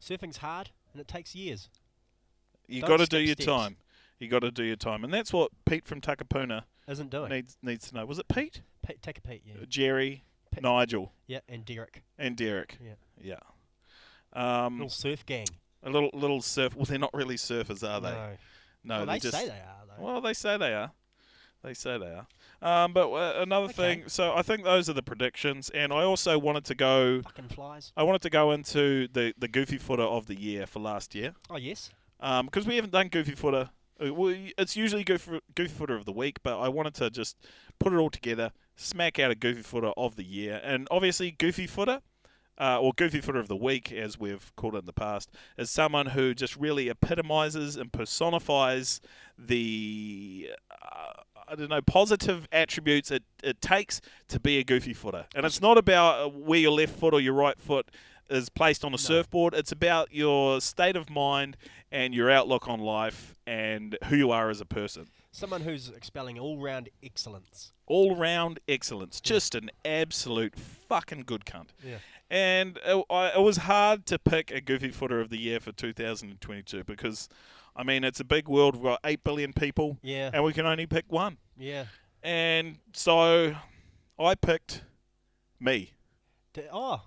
Surfing's hard, and it takes years. You got to do your time. You got to do your time, and that's what Pete from Takapuna isn't doing. Needs to know. Was it Pete? Take a Pete, yeah. Jerry. Nigel. Yeah, and Derek. And Derek. Yeah. Little surf gang. A little surf. Well, they're not really surfers, are they? No. Well, they say they are, though. Well, they say they are. They say they are. But another thing. So I think those are the predictions, and I also wanted to go. Fucking flies. I wanted to go into the Goofy Footer of the year for last year. Oh yes. Because we haven't done Goofy Footer. It's usually Goofy Footer of the week, but I wanted to just put it all together, smack out a Goofy Footer of the year, and obviously Goofy Footer. Or Goofy Footer of the Week, as we've called it in the past, is someone who just really epitomizes and personifies the, positive attributes it takes to be a Goofy Footer. And it's not about where your left foot or your right foot is placed on a surfboard. It's about your state of mind and your outlook on life and who you are as a person. Someone who's expelling all-round excellence. All-round excellence. Just an absolute fucking good cunt. Yeah. And it was hard to pick a Goofy Footer of the year for 2022 because, I mean, it's a big world. We've got 8 billion people, and we can only pick one. Yeah. And so I picked me.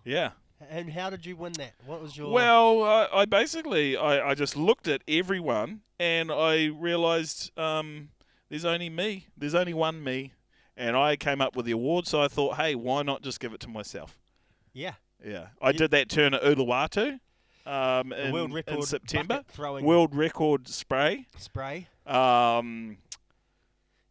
Yeah. And how did you win that? What was your... Well, I basically, I just looked at everyone and I realised there's only me. There's only one me. And I came up with the award, so I thought, hey, why not just give it to myself? Yeah. Yeah, I did that turn at Uluwatu world record in September. Throwing world record spray. Yeah,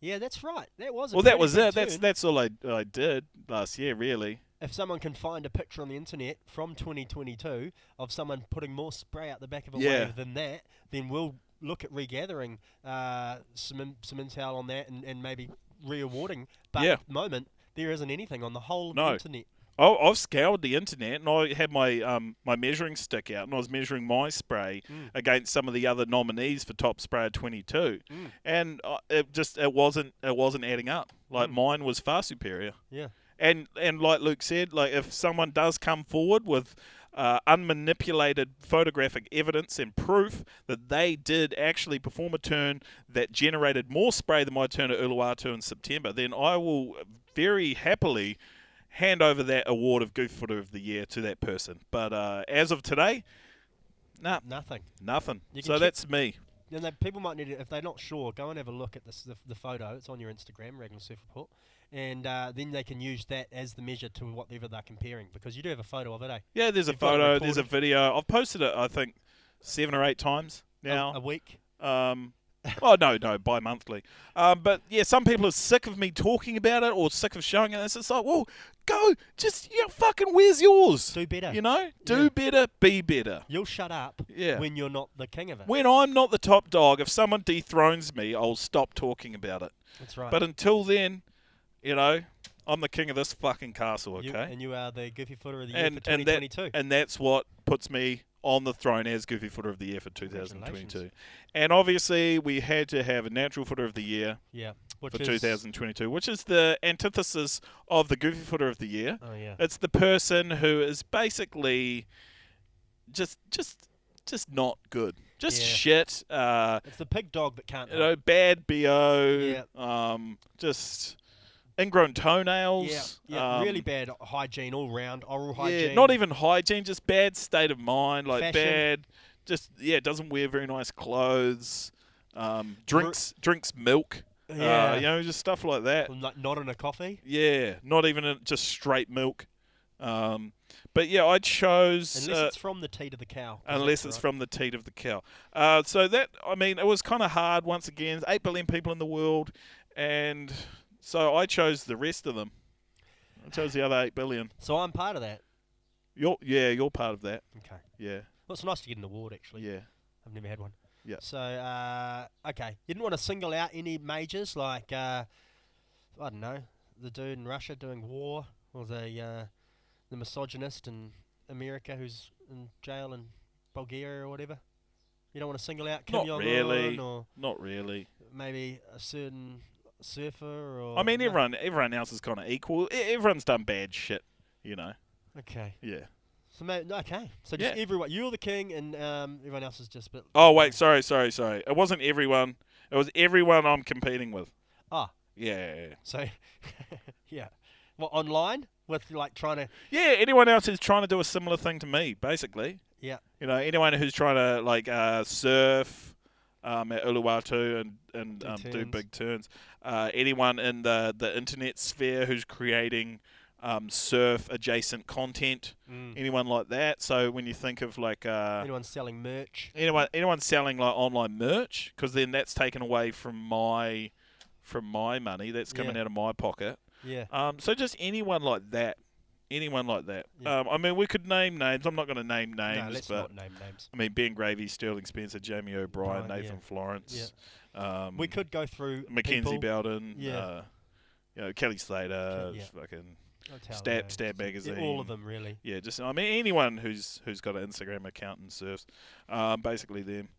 that's right. That was a that was it. turn. That's all I did last year, really. If someone can find a picture on the internet from 2022 of someone putting more spray out the back of a wave than that, then we'll look at regathering some intel on that and maybe re-awarding. But at the moment, there isn't anything on the whole of the internet. Oh, I've scoured the internet and I had my my measuring stick out and I was measuring my spray against some of the other nominees for Top Sprayer 22, and it wasn't adding up. Like mine was far superior. Yeah. And like Luke said, like if someone does come forward with unmanipulated photographic evidence and proof that they did actually perform a turn that generated more spray than my turn at Uluwatu in September, then I will very happily hand over that award of Goofy Footer of the Year to that person. But as of today, nothing. So that's me. And people might need to, if they're not sure, go and have a look at the photo. It's on your Instagram, Raglan Surf Report. And then they can use that as the measure to whatever they're comparing, because you do have a photo of it, eh? Yeah, there's a photo, there's a video. I've posted it, I think, 7 or 8 times now. A week? Oh, no, bi-monthly. But, yeah, some people are sick of me talking about it or sick of showing it. It's just like, well, go, just, fucking, where's yours? Do better. You know? Do better, be better. You'll shut up when you're not the king of it. When I'm not the top dog, if someone dethrones me, I'll stop talking about it. That's right. But until then, I'm the king of this fucking castle, okay? And you are the Goofy Footer of the Year for 2022. And that's what puts me on the throne as Goofy Footer of the Year for 2022. And obviously, we had to have a Natural Footer of the Year for 2022, which is the antithesis of the Goofy Footer of the Year. Oh, yeah. It's the person who is basically just not good. Just shit. It's the pig dog that can't bad BO. Just ingrown toenails. Yeah, really bad hygiene all round, oral hygiene. Yeah, not even hygiene, just bad state of mind, like fashion. doesn't wear very nice clothes, drinks milk, just stuff like that. Not in a coffee? Yeah, not even just straight milk. But yeah, I chose... Unless it's from the teat of the cow. Unless it's from the teat of the cow. So that, it was kind of hard once again. 8 billion people in the world, and... So I chose the rest of them. I chose the other 8 billion. So I'm part of that. You're part of that. Okay. Yeah. Well, it's nice to get an award, actually. Yeah. I've never had one. Yeah. So, okay. You didn't want to single out any majors like, I don't know, the dude in Russia doing war, or the misogynist in America who's in jail in Bulgaria or whatever? You don't want to single out Kim Jong-un? Really. Or Not really. maybe a certain surfer or... everyone else is kind of equal. Everyone's done bad shit, Okay. Yeah. So So just everyone. You're the king, and everyone else is just a bit... Oh, wait, sorry. It wasn't everyone. It was everyone I'm competing with. Ah. Yeah. So, yeah. What, online? With, like, trying to... Yeah, anyone else who's trying to do a similar thing to me, basically. Yeah. You know, anyone who's trying to, like, surf at Uluwatu and do big turns. Anyone in the internet sphere who's creating surf-adjacent content. Anyone like that. So when you think of, like... anyone selling merch. Anyone selling, like, online merch, because then that's taken away from my money. That's coming out of my pocket. Yeah. So just anyone like that. Anyone like that. Yeah. I mean, we could name names. I'm not going to name names. No, let's but not name names. I mean, Ben Gravy, Sterling Spencer, Jamie O'Brien, Brian, Nathan Florence. Yeah. We could go through Mackenzie people. Belden. Yeah. Kelly Slater. Yeah. Fucking Stab Magazine. Yeah, all of them, really. Yeah, just I mean anyone who's got an Instagram account and surfs, basically them.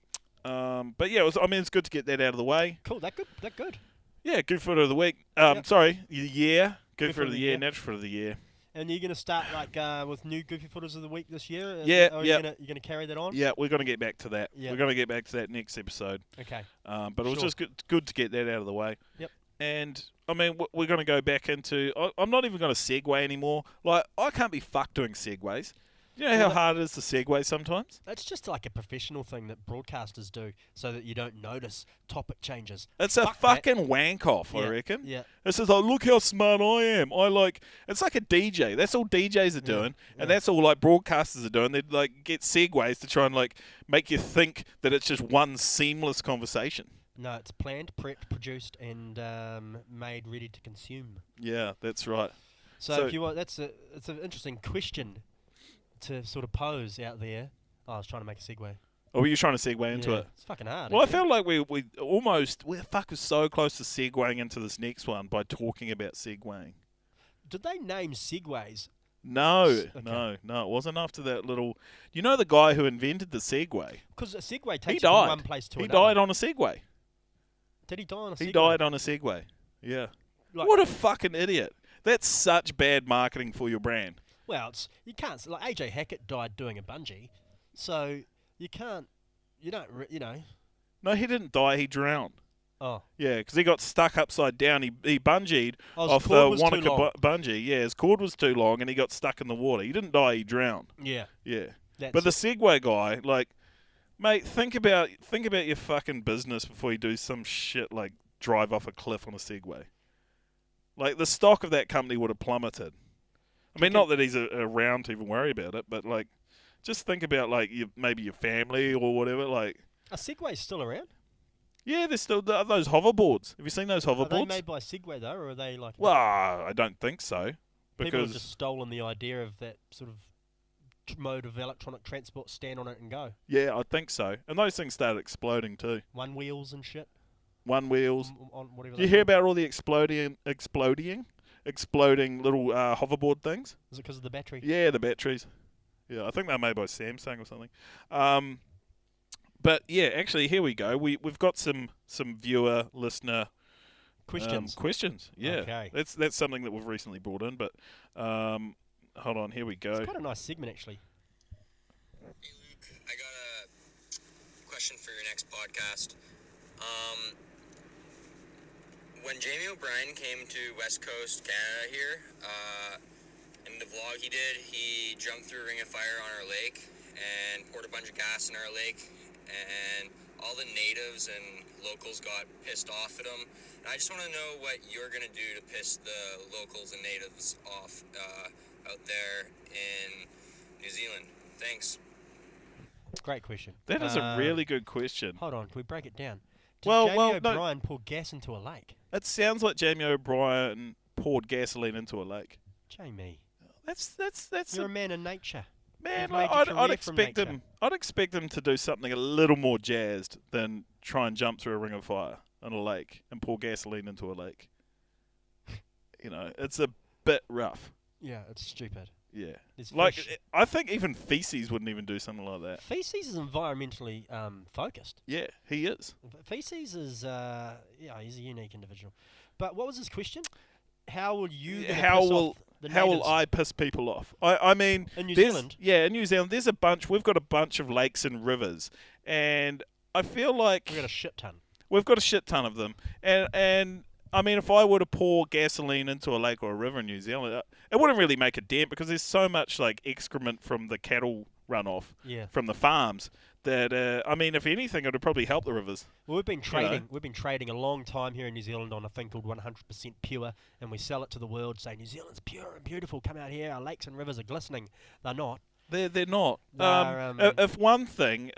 But yeah, it's good to get that out of the way. Cool. That good. Yeah, good footer of the week. Sorry, year. Good footer of the year, natural footer of the year. And you're going to start like with new goofy footers of the week this year? Yeah, or you're going to carry that on? Yeah, we're going to get back to that. Yeah. We're going to get back to that next episode. Okay. But it was just good to get that out of the way. Yep. And, I mean, we're going to go back into... I'm not even going to segue anymore. Like, I can't be fucked doing segues. You know how hard it is to segue sometimes? That's just like a professional thing that broadcasters do so that you don't notice topic changes. It's a fucking wank off, I reckon. Yeah. It's just like, look how smart I am. It's like a DJ. That's all DJs are doing. And that's all like broadcasters are doing. They like get segues to try and like make you think that it's just one seamless conversation. No, it's planned, prepped, produced, and made ready to consume. Yeah, that's right. So if you want, it's an interesting question to sort of pose out there. Oh, I was trying to make a segue. Oh, were you trying to segue into it? It's fucking hard. Well, I felt like we're so close to segueing into this next one by talking about segueing. Did they name segways? No, Okay. no. It wasn't after that little... You know the guy who invented the Segway? Because a Segway takes you from one place to another. He died on a Segway. Did he die on a Segway? He died on a Segway. Yeah. Like, what a fucking idiot. That's such bad marketing for your brand. Well, you can't... Like, AJ Hackett died doing a bungee, so you can't... You don't... No, he didn't die. He drowned. Oh. Yeah, because he got stuck upside down. He bungeed off the Wanaka bungee. Yeah, his cord was too long and he got stuck in the water. He didn't die. He drowned. Yeah. Yeah. But the Segway guy, like... Mate, think about your fucking business before you do some shit like drive off a cliff on a Segway. Like, the stock of that company would have plummeted. I mean, not that he's around to even worry about it, but, like, just think about, like, maybe your family or whatever, like... Are Segways still around? Yeah, there's still those hoverboards. Have you seen those hoverboards? Are they made by Segway, though, or are they, like... Well, I don't think so. People have just stolen the idea of that sort of mode of electronic transport, stand on it and go. Yeah, I think so. And those things started exploding too. One wheels and shit. One wheels. Whatever. Do you hear about all the exploding little hoverboard things? Is it because of the battery? Yeah, the batteries. Yeah, I think they're made by Samsung or something. But yeah, actually, here we go. We've got some viewer listener questions. Yeah, okay. That's something that we've recently brought in. But hold on, here we go. It's quite a nice segment, actually. Hey Luke, I got a question for your next podcast. When Jamie O'Brien came to West Coast Canada here, in the vlog he jumped through a ring of fire on our lake and poured a bunch of gas in our lake, and all the natives and locals got pissed off at him. And I just want to know what you're going to do to piss the locals and natives off out there in New Zealand. Thanks. Great question. That is a really good question. Hold on, can we break it down? Did Jamie O'Brien pour gas into a lake? It sounds like Jamie O'Brien poured gasoline into a lake. Jamie, that's. You're a man of nature. Man, I'd expect him. I'd expect him to do something a little more jazzed than try and jump through a ring of fire in a lake and pour gasoline into a lake. You know, it's a bit rough. Yeah, it's stupid. Yeah, fish. I think even feces wouldn't even do something like that. Feces is environmentally focused. Yeah, he is. Feces is he's a unique individual. But what was his question? How will you? How will I piss people off? I mean, in New Zealand. Yeah, in New Zealand, there's a bunch. We've got a bunch of lakes and rivers, and I feel like we've got a shit ton. We've got a shit ton of them, and I mean, if I were to pour gasoline into a lake or a river in New Zealand, it wouldn't really make a dent because there's so much like excrement from the cattle runoff from the farms that I mean, if anything, it would probably help the rivers. Well, we've been trading a long time here in New Zealand on a thing called 100% pure, and we sell it to the world, saying New Zealand's pure and beautiful. Come out here, our lakes and rivers are glistening. They're not. They're not. If one thing,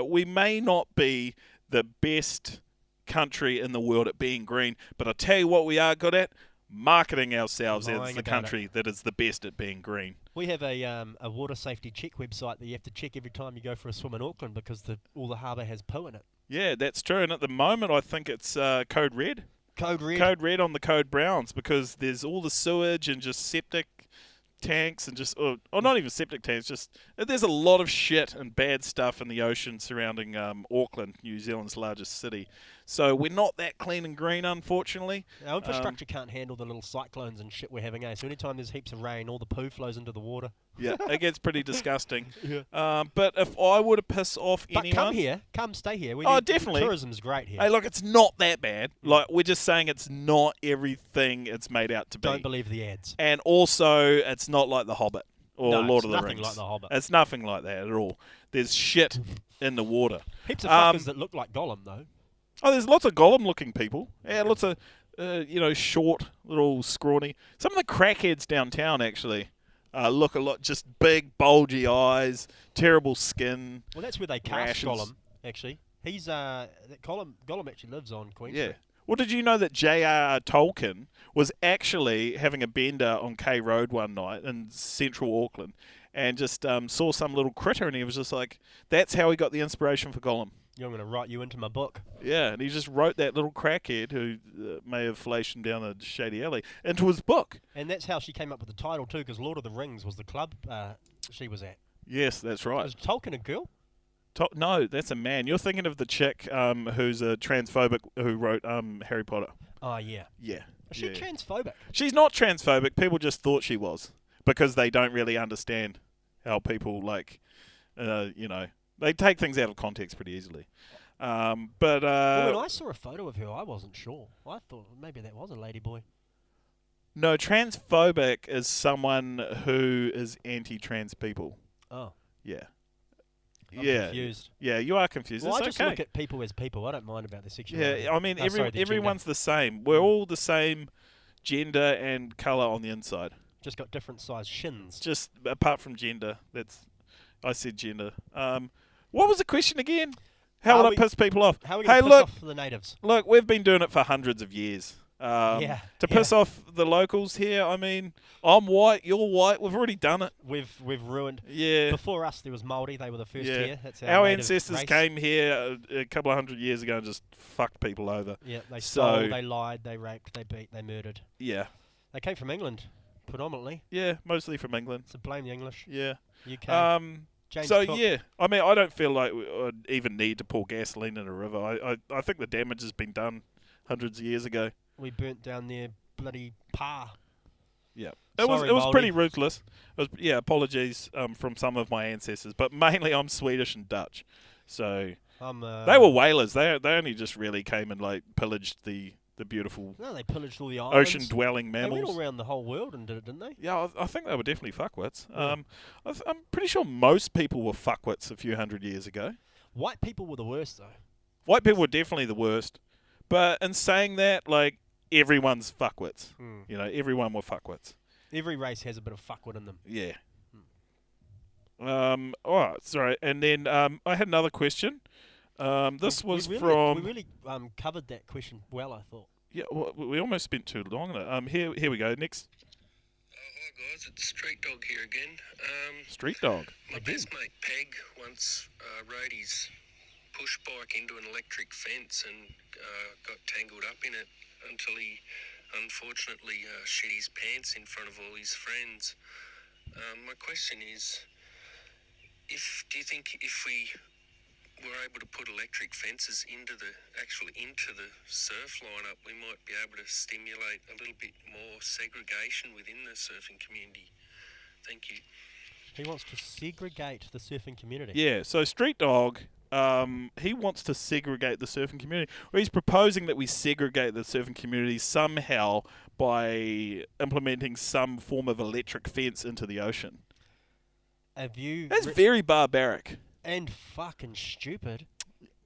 we may not be the best country in the world at being green, but I'll tell you what we are good at: marketing ourselves as the country that is the best at being green. We have a water safety check website that you have to check every time you go for a swim in Auckland because all the harbour has poo in it. Yeah, that's true. And at the moment, I think it's code red. Code red. Code red on the code browns because there's all the sewage and just septic tanks and just, or not even septic tanks, just there's a lot of shit and bad stuff in the ocean surrounding Auckland, New Zealand's largest city. So we're not that clean and green, unfortunately. Our infrastructure can't handle the little cyclones and shit we're having, eh? So anytime there's heaps of rain, all the poo flows into the water. Yeah, it gets pretty disgusting. But if I were to piss off anyone... Come stay here. Definitely. Tourism's great here. Hey, look, it's not that bad. Like, we're just saying it's not everything it's made out to be. Don't believe the ads. And also, it's not like The Hobbit or Lord of the Rings. It's nothing like The Hobbit. It's nothing like that at all. There's shit in the water. Heaps of fuckers that look like Gollum, though. Oh, there's lots of Gollum-looking people. Yeah, lots of, short, little, scrawny. Some of the crackheads downtown, actually, look a lot, just big, bulgy eyes, terrible skin. Well, that's where they cast Gollum, actually. He's, Gollum actually lives on Queen Street. Yeah. Well, did you know that J.R.R. Tolkien was actually having a bender on K Road one night in central Auckland and just saw some little critter and he was just like, that's how he got the inspiration for Gollum. I'm going to write you into my book. Yeah, and he just wrote that little crackhead who may have flashed him down a shady alley into his book. And that's how she came up with the title too, because Lord of the Rings was the club she was at. Yes, that's right. Was Tolkien a girl? No, that's a man. You're thinking of the chick who's a transphobic who wrote Harry Potter. Oh, yeah. Yeah. Is she transphobic? She's not transphobic. People just thought she was because they don't really understand how people, they take things out of context pretty easily. Well, when I saw a photo of her, I wasn't sure. I thought maybe that was a ladyboy. No, transphobic is someone who is anti-trans people. Oh. Yeah. I'm confused. Yeah, you are confused. Well, it's I just look at people as people. I don't mind about their sexuality. Yeah, I mean, everyone's the same. We're all the same gender and colour on the inside. Just got different sized shins. Just apart from gender. I said gender. What was the question again? How would I piss people off? How are we going to piss off the natives? Look, we've been doing it for hundreds of years. To piss off the locals here, I mean, I'm white, you're white. We've already done it. We've ruined. Yeah. Before us, there was Māori. They were the first here. That's our ancestors came here a couple of hundred years ago and just fucked people over. Yeah, they stole, they lied, they raped, they beat, they murdered. Yeah. They came from England, predominantly. Yeah, mostly from England. So blame the English. Yeah. UK. James Cook. Yeah, I mean, I don't feel like we would even need to pour gasoline in a river. I think the damage has been done hundreds of years ago. We burnt down their bloody pa. Yeah, it was pretty ruthless. Apologies from some of my ancestors, but mainly I'm Swedish and Dutch, so they were whalers. They only just really came and pillaged the beautiful. No, they pillaged all the islands. Ocean-dwelling mammals. They went all around the whole world and did it, didn't they? Yeah, I think they were definitely fuckwits. Yeah. I'm pretty sure most people were fuckwits a few hundred years ago. White people were the worst, though. White people were definitely the worst. But in saying that, everyone's fuckwits. Everyone were fuckwits. Every race has a bit of fuckwit in them. Yeah. All right, sorry. And then I had another question. This was from... We really covered that question well, I thought. Yeah, well, we almost spent too long on it. Here we go. Next. Hi guys, it's Street Dog here again. Street Dog? My best mate Peg once rode his push bike into an electric fence and got tangled up in it until he unfortunately shit his pants in front of all his friends. My question is, do you think if we were able to put electric fences into the surf lineup, we might be able to stimulate a little bit more segregation within the surfing community? Thank you. He wants to segregate the surfing community. Yeah, so Street Dog He wants to segregate the surfing community. Or he's proposing that we segregate the surfing community somehow by implementing some form of electric fence into the ocean. Have you? That's very barbaric. And fucking stupid.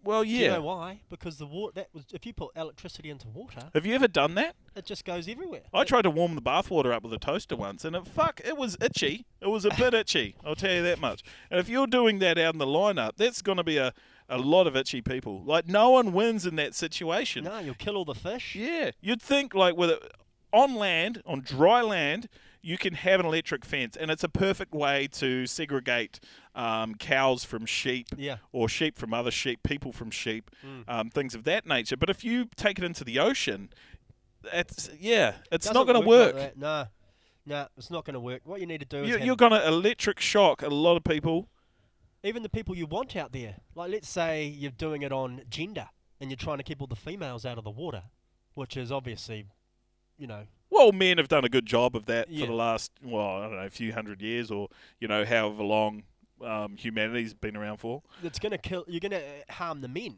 Well, yeah. Do you know why? Because the water, if you put electricity into water, Have you ever done that? it just goes everywhere. I tried to warm the bathwater up with a toaster once, and it was itchy. It was a bit itchy, I'll tell you that much. And if you're doing that out in the lineup, that's going to be a lot of itchy people. Like, no one wins in that situation. No, you'll kill all the fish. Yeah, you'd think like on land, on dry land, you can have an electric fence, and it's a perfect way to segregate cows from sheep, or sheep from other sheep, people from sheep, things of that nature. But if you take it into the ocean, it's not going to work. Like no, it's not going to work. What you need to do is You're going to electric shock a lot of people. Even the people you want out there. Like, let's say you're doing it on gender, and you're trying to keep all the females out of the water, which is obviously, Well, men have done a good job of that for the last, I don't know, a few hundred years, or however long humanity's been around for. It's going to kill. You're going to harm the men.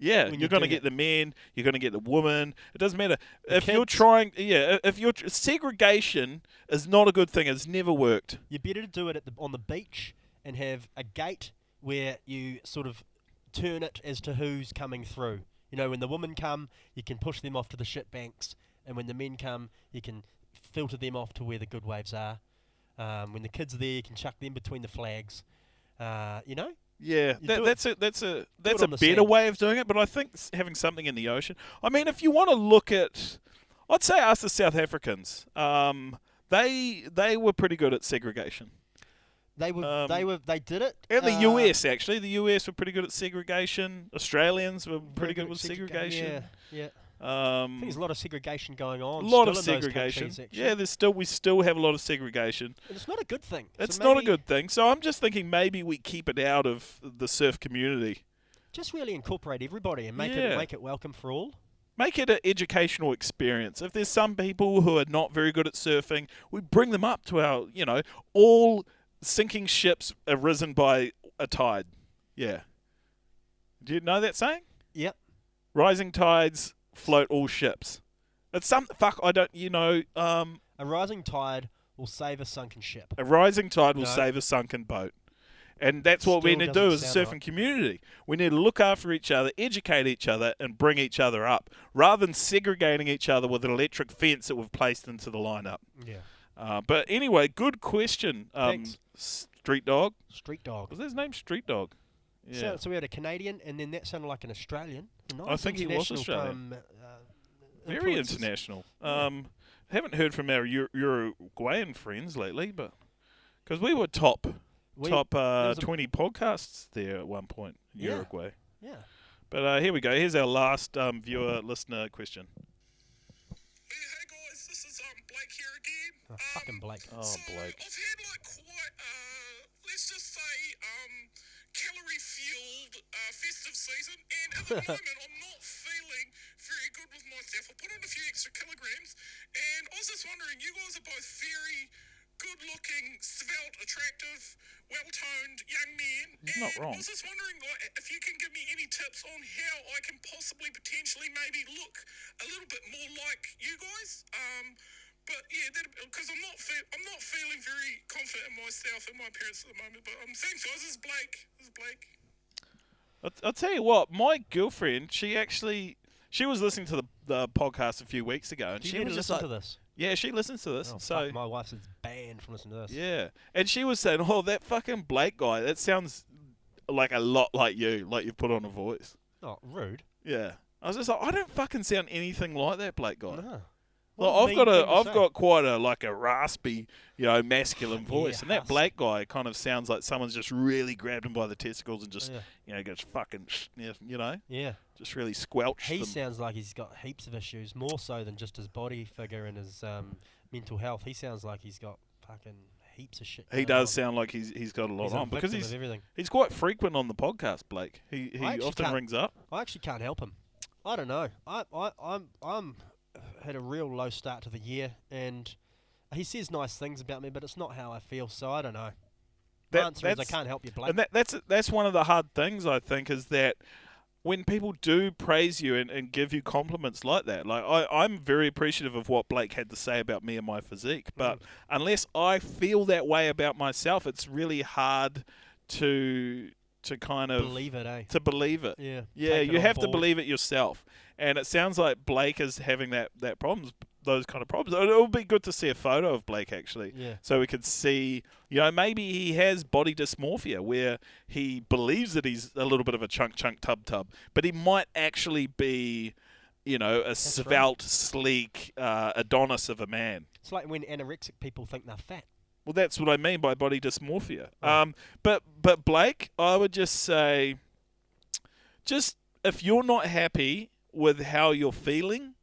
Yeah, you're going to get the men. You're going to get the woman. It doesn't matter if you're trying. Yeah, if you're segregation is not a good thing. It's never worked. You're better to do it on the beach and have a gate where you sort of turn it as to who's coming through. When the women come, you can push them off to the ship banks. And when the men come, you can filter them off to where the good waves are. When the kids are there, you can chuck them between the flags. Yeah, that's a better sand. way of doing it. But I think having something in the ocean. I mean, if you want to look at, I'd say us the South Africans. They were pretty good at segregation. They did it. And the US, actually. The US were pretty good at segregation. Australians were pretty good with segregation. Yeah. I think there's a lot of segregation going on. A lot of segregation. Yeah, we still have a lot of segregation. And it's not a good thing. It's not a good thing. So I'm just thinking maybe we keep it out of the surf community. Just really incorporate everybody and make it welcome for all. Make it an educational experience. If there's some people who are not very good at surfing, we bring them up to our, all sinking ships are risen by a tide. Yeah. Do you know that saying? Yep. Rising tides float all ships. It's a rising tide will save a sunken ship. A rising tide will save a sunken boat. And that's what we need to do as a surfing community. We need to look after each other, educate each other, and bring each other up, rather than segregating each other with an electric fence that we've placed into the lineup. Yeah. But anyway, good question. Street Dog. Street Dog. Was his name Street Dog? Yeah. So we had a Canadian, and then that sounded like an Australian. Nice. I think he was Australian. Very international. Haven't heard from our Uruguayan friends lately, but because we were top 20 podcasts there at one point in Uruguay. Yeah. But here we go. Here's our last listener question. Hey guys, this is Blake here again. Fucking Blake. Oh, Blake. I've had quite, let's just say, calorie-fueled festive season, and at the moment I'm not feeling very good with myself. I put on a few extra kilograms, and I was just wondering, you guys are both very good-looking, svelte, attractive, well-toned young men. He's not wrong. I was just wondering if you can give me any tips on how I can possibly, potentially, maybe look a little bit more like you guys. But yeah, because I'm not feeling very confident in myself and my appearance at the moment. But thanks guys. This is Blake. I'll tell you what. My girlfriend, she was listening to the podcast a few weeks ago, and she was just listen to this. Yeah, she listens to this. Oh, so my wife's banned from listening to this. Yeah, and she was saying, "Oh, that fucking Blake guy. That sounds like a lot like you. Like you've put on a voice." Oh, rude. Yeah, I was just like, I don't fucking sound anything like that Blake guy. No. Well, I've got quite a raspy, masculine voice, and that Blake guy kind of sounds like someone's just really grabbed him by the testicles and just, goes fucking, just really squelched them. He sounds like he's got heaps of issues, more so than just his body figure and his mental health. He sounds like he's got fucking heaps of shit. He does sound like he's got a lot on because he's quite frequent on the podcast, Blake. He often rings up. I actually can't help him. I don't know. I'm had a real low start to the year, and he says nice things about me, but it's not how I feel, so I don't know. answer is I can't help you, Blake. And that's one of the hard things, I think, is that when people do praise you and give you compliments like that, like I'm very appreciative of what Blake had to say about me and my physique, but unless I feel that way about myself, it's really hard to kind of believe it, eh? To believe it. Yeah. Yeah, you have to believe it yourself. And it sounds like Blake is having that problems, those kind of problems. It would be good to see a photo of Blake, actually. Yeah. So we could see, maybe he has body dysmorphia where he believes that he's a little bit of a chunk tub, but he might actually be, a svelte, sleek Adonis of a man. It's like when anorexic people think they're fat. Well, that's what I mean by body dysmorphia. But Blake, I would just say, if you're not happy with how you're feeling,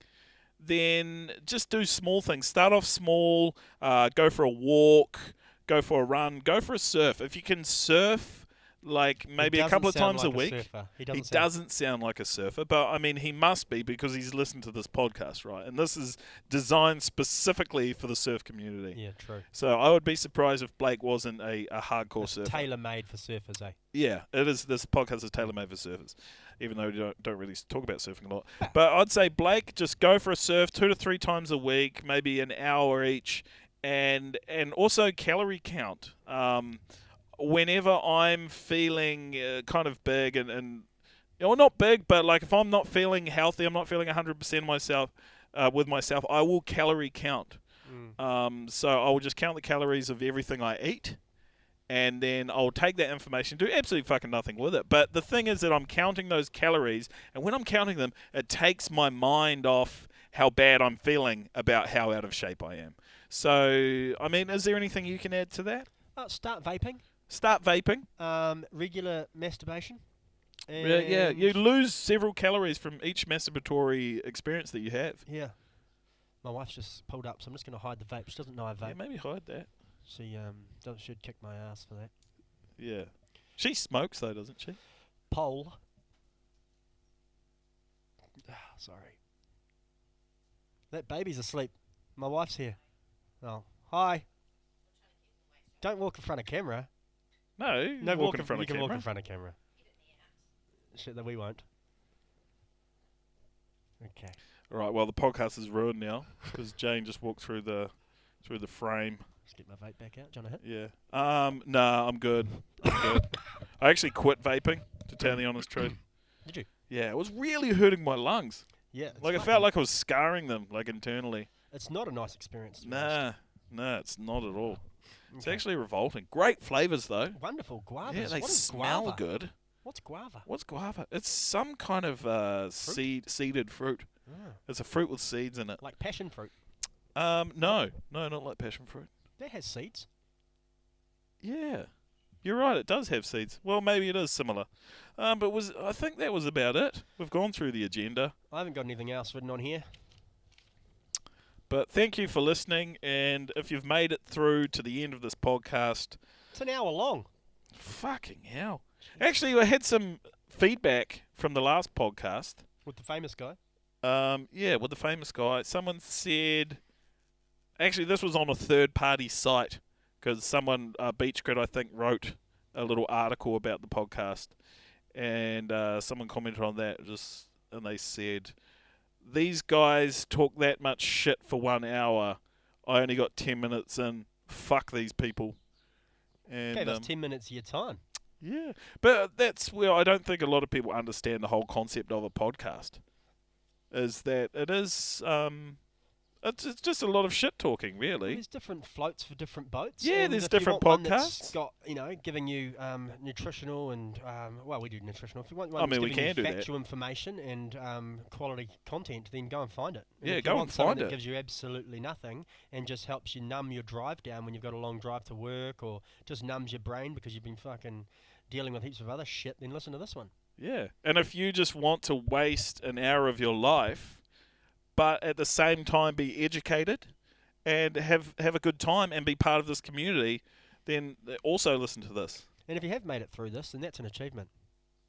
then just do small things. Start off small, go for a walk, go for a run, go for a surf. If you can surf, like maybe a couple of times a week. He doesn't sound like a surfer, but I mean, he must be because he's listened to this podcast, right? And this is designed specifically for the surf community. Yeah, true. So I would be surprised if Blake wasn't a hardcore surfer. Tailor-made for surfers, eh? Yeah, it is. This podcast is tailor-made for surfers, even though we don't really talk about surfing a lot. But I'd say, Blake, just go for a surf 2 to 3 times a week, maybe an hour each, and also calorie count. Whenever I'm feeling kind of big and not big, but like if I'm not feeling healthy, I'm not feeling 100% myself with myself, I will calorie count. So I will just count the calories of everything I eat, and then I'll take that information, do absolutely fucking nothing with it. But the thing is that I'm counting those calories, and when I'm counting them, it takes my mind off how bad I'm feeling about how out of shape I am. So, I mean, is there anything you can add to that? Start vaping. Start vaping. Regular masturbation. Yeah, you lose several calories from each masturbatory experience that you have. Yeah. My wife's just pulled up, so I'm just going to hide the vape. She doesn't know I vape. Yeah, maybe hide that. She should kick my ass for that. Yeah. She smokes, though, doesn't she? Pole. Sorry. That baby's asleep. My wife's here. Oh, hi. Don't walk in front of camera. No, walk in front of camera. You can walk in front of camera. Shit that we won't. Okay. All right. Well, the podcast is ruined now because Jane just walked through the frame. Just get my vape back out. Do you want a hit? Yeah. Nah, I'm good. I actually quit vaping, to tell the honest truth. Did you? Yeah, it was really hurting my lungs. Yeah. Like, I felt like I was scarring them, like, internally. It's not a nice experience. No, it's not at all. It's actually revolting. Great flavours, though. Wonderful guavas. Yeah, they smell guava? good. What's guava? What's guava? It's some kind of seeded fruit. It's a fruit with seeds in it. Like passion fruit? No, not like passion fruit. That has seeds. Yeah, you're right. It does have seeds. Well, maybe it is similar. But I think that was about it. We've gone through the agenda. I haven't got anything else written on here. But thank you for listening, and if you've made it through to the end of this podcast... It's an hour long. Fucking hell. Actually, I had some feedback from the last podcast. With the famous guy? Yeah, with the famous guy. Someone said... Actually, this was on a third-party site, because someone, Beach Grid, I think, wrote a little article about the podcast, and someone commented on that, and they said... These guys talk that much shit for 1 hour. I only got 10 minutes in. Fuck these people. And, gave us 10 minutes of your time. Yeah. But that's where I don't think a lot of people understand the whole concept of a podcast. Is that it is... It's just a lot of shit talking, really. There's different floats for different boats. Yeah, and there's if different you want podcasts. One that's got, giving you nutritional and we do nutritional. If you want one that's giving you factual information and quality content, then go and find it. Yeah, if go you want and find that it. Gives you absolutely nothing and just helps you numb your drive down when you've got a long drive to work, or just numbs your brain because you've been fucking dealing with heaps of other shit. Then listen to this one. Yeah, and if you just want to waste an hour of your life, but at the same time be educated and have a good time and be part of this community, then also listen to this. And if you have made it through this, then that's an achievement.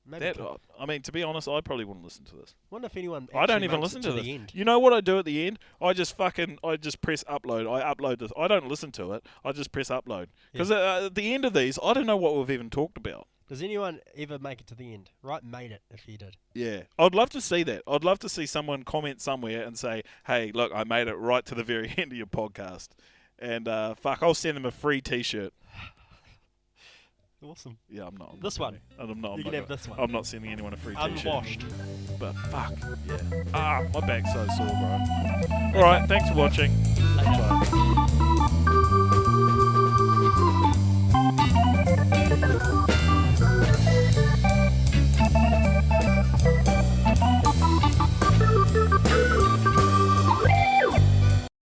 Maybe That I mean, to be honest, I probably wouldn't listen to this. wonder if anyone. I don't actually even makes listen it to the this. end. You know what I do at the end? I just press upload. I upload this. I don't listen to it. I just press upload. Because at the end of these, I don't know what we've even talked about. Does anyone ever make it to the end? Right, made it if you did. Yeah. I'd love to see that. I'd love to see someone comment somewhere and say, hey, look, I made it right to the very end of your podcast. And I'll send them a free T-shirt. Awesome. Yeah, I'm not. This one. You can have this one. I'm not sending anyone a free T-shirt. Unwashed. But fuck, yeah. My back's so sore, bro. All right, thanks for watching. Later.